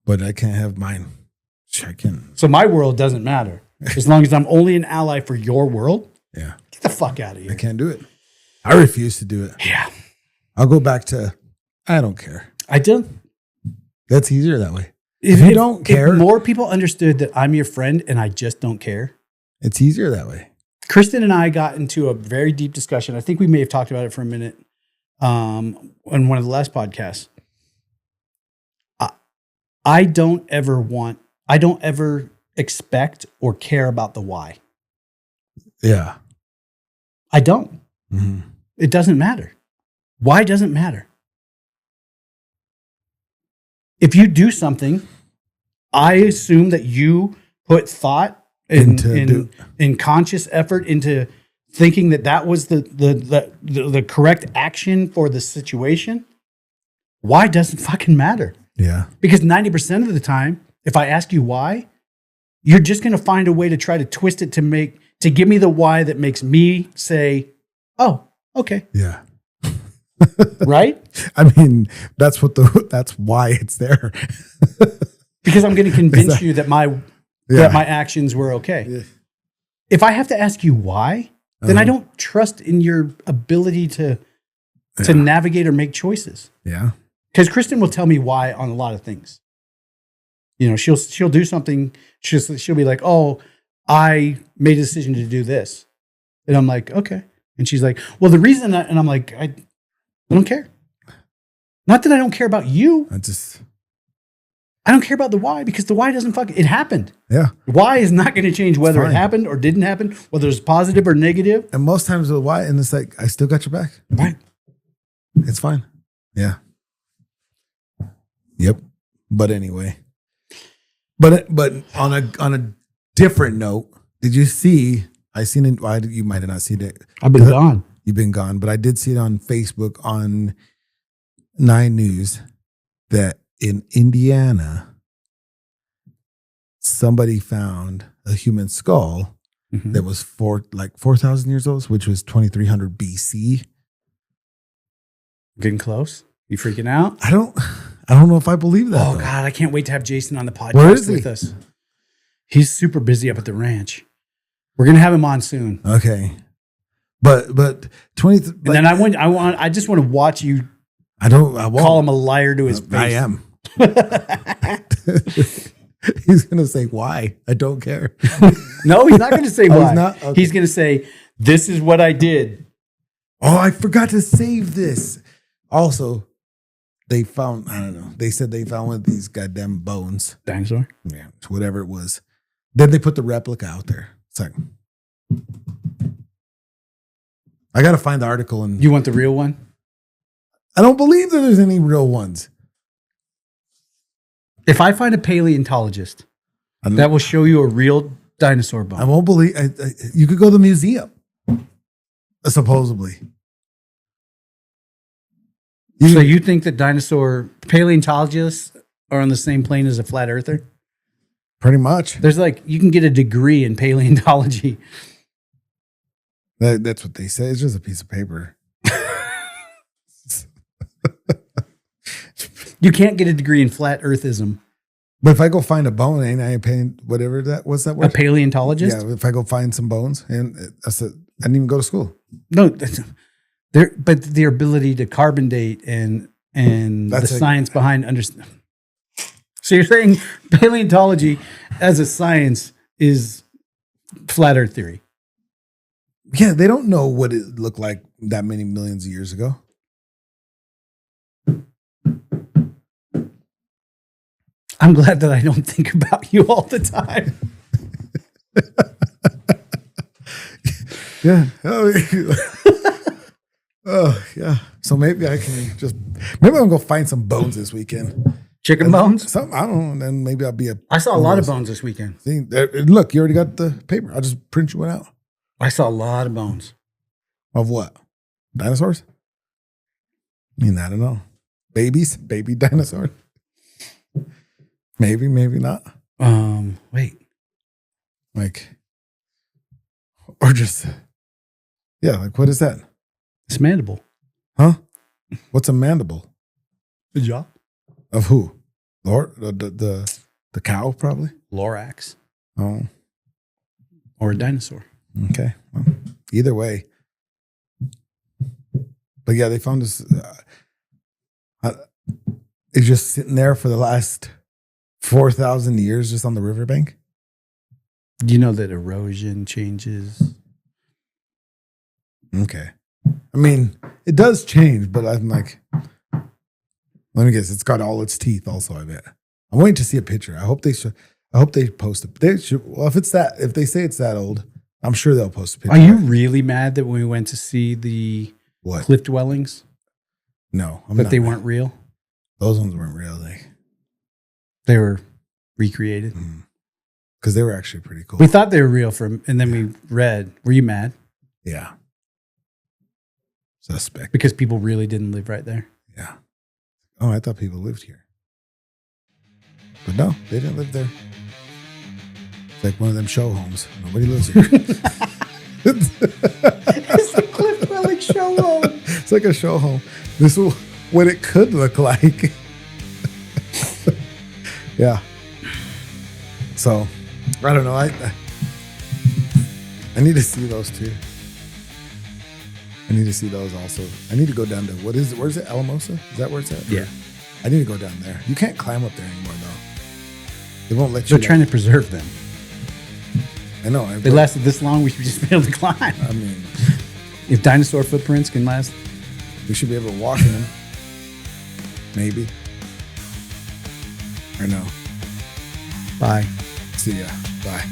But I can't have mine. I can. So my world doesn't matter. As long as I'm only an ally for your world. Yeah. Get the fuck out of here. I can't do it. I refuse to do it. Yeah. I'll go back to, I don't care. I do. That's easier that way. If you don't care. If more people understood that I'm your friend and I just don't care. It's easier that way. Kristen and I got into a very deep discussion. I think we may have talked about it for a minute on one of the last podcasts. I don't ever expect or care about the why. Yeah. I don't. Mm-hmm. It doesn't matter. Why doesn't matter? If you do something, I assume that you put thought and conscious effort into thinking that was the correct action for the situation. Why doesn't fucking matter? Yeah. Because 90% of the time, if I ask you why, you're just going to find a way to try to twist it to give me the why that makes me say, oh, okay. Yeah. Right? I mean, that's why it's there. Because I'm going to convince you that my actions were okay. Yeah. If I have to ask you why, then I don't trust in your ability to navigate or make choices. Yeah. Because Kristen will tell me why on a lot of things. She'll do something. She'll be like, oh, I made a decision to do this. And I'm like, okay. And she's like, well, the reason that, and I'm like, I don't care. Not that I don't care about you. I don't care about the why, because the why doesn't it happened. Yeah. The why is not going to change whether it happened or didn't happen, whether it's positive or negative. And most times the why, and it's like, I still got your back. Right. It's fine. Yeah. Yep. But anyway. But on a different note, did you see? You might have not seen it. I've been gone. You've been gone, but I did see it on Facebook on 9 News that in Indiana, somebody found a human skull that was 4,000 years old, which was 2300 BC. Getting close? You freaking out? I don't know if I believe that. Oh though. God, I can't wait to have Jason on the podcast Where is he? with us. He's super busy up at the ranch. We're gonna have him on soon. Okay, but 20. And then I just want to watch you. I won't call him a liar to his face. I am. He's gonna say why. I don't care. No, he's not gonna say why. He's not? Okay. He's gonna say, "This is what I did." Oh, I forgot to save this. Also, they found, I don't know, they said they found one of these goddamn bones. Dinosaur? Yeah, whatever it was. Then they put the replica out there. It's like, I got to find the article. And You want the real one? I don't believe that there's any real ones. If I find a paleontologist that will show you a real dinosaur bone. I won't believe, you could go to the museum, supposedly. So you think that paleontologists are on the same plane as a flat earther? Pretty much. There's you can get a degree in paleontology. That's what they say. It's just a piece of paper. You can't get a degree in flat earthism. But if I go find a bone, ain't I paying whatever what's that word? A paleontologist? Yeah, if I go find some bones, and I said, I didn't even go to school. No, but the ability to carbon date and the science behind understand. So you're saying paleontology as a science is flat earth theory? Yeah, they don't know what it looked like that many millions of years ago. I'm glad that I don't think about you all the time. Yeah. Oh, yeah. So maybe I can maybe I'm going to find some bones this weekend. Chicken bones? I don't know. Then maybe I'll be I saw a lot of bones this weekend. See, look, you already got the paper. I'll just print you one out. I saw a lot of bones. Of what? Dinosaurs? I mean, I don't know. Babies? Baby dinosaur? Maybe, maybe not. Wait. Or just, yeah, what is that? It's mandible. Huh? What's a mandible? Good job. Of who? Lord, the cow, probably? Lorax. Oh. Or a dinosaur. Okay. Well, either way. But yeah, they found this. It's just sitting there for the last 4,000 years just on the riverbank. Do you know that erosion changes? Okay. I mean, it does change, but I'm like, let me guess, it's got all its teeth also, I bet. I'm waiting to see a picture. I hope they post it. They should, well, if they say it's that old, I'm sure they'll post a picture. Are you really mad that when we went to see the cliff dwellings? No, I'm that not they mad. weren't real? Those ones weren't real. They were recreated. Because they were actually pretty cool. We thought they were real and then we read. Were you mad? Yeah. Suspect. Because people really didn't live right there. Yeah. Oh, I thought people lived here. But no, they didn't live there. It's like one of them show homes. Nobody lives here. It's a cliff dwelling show home. It's like a show home. This is what it could look like. Yeah. So, I don't know. I need to see those too. I need to see those also. I need to go down to, where's it? Alamosa? Is that where it's at? Yeah. I need to go down there. You can't climb up there anymore though. They won't let you. They're trying to preserve them. I know. They lasted this long, we should just be able to climb. I mean, if dinosaur footprints can last. We should be able to walk in them. Maybe. Or no. Bye. See ya. Bye.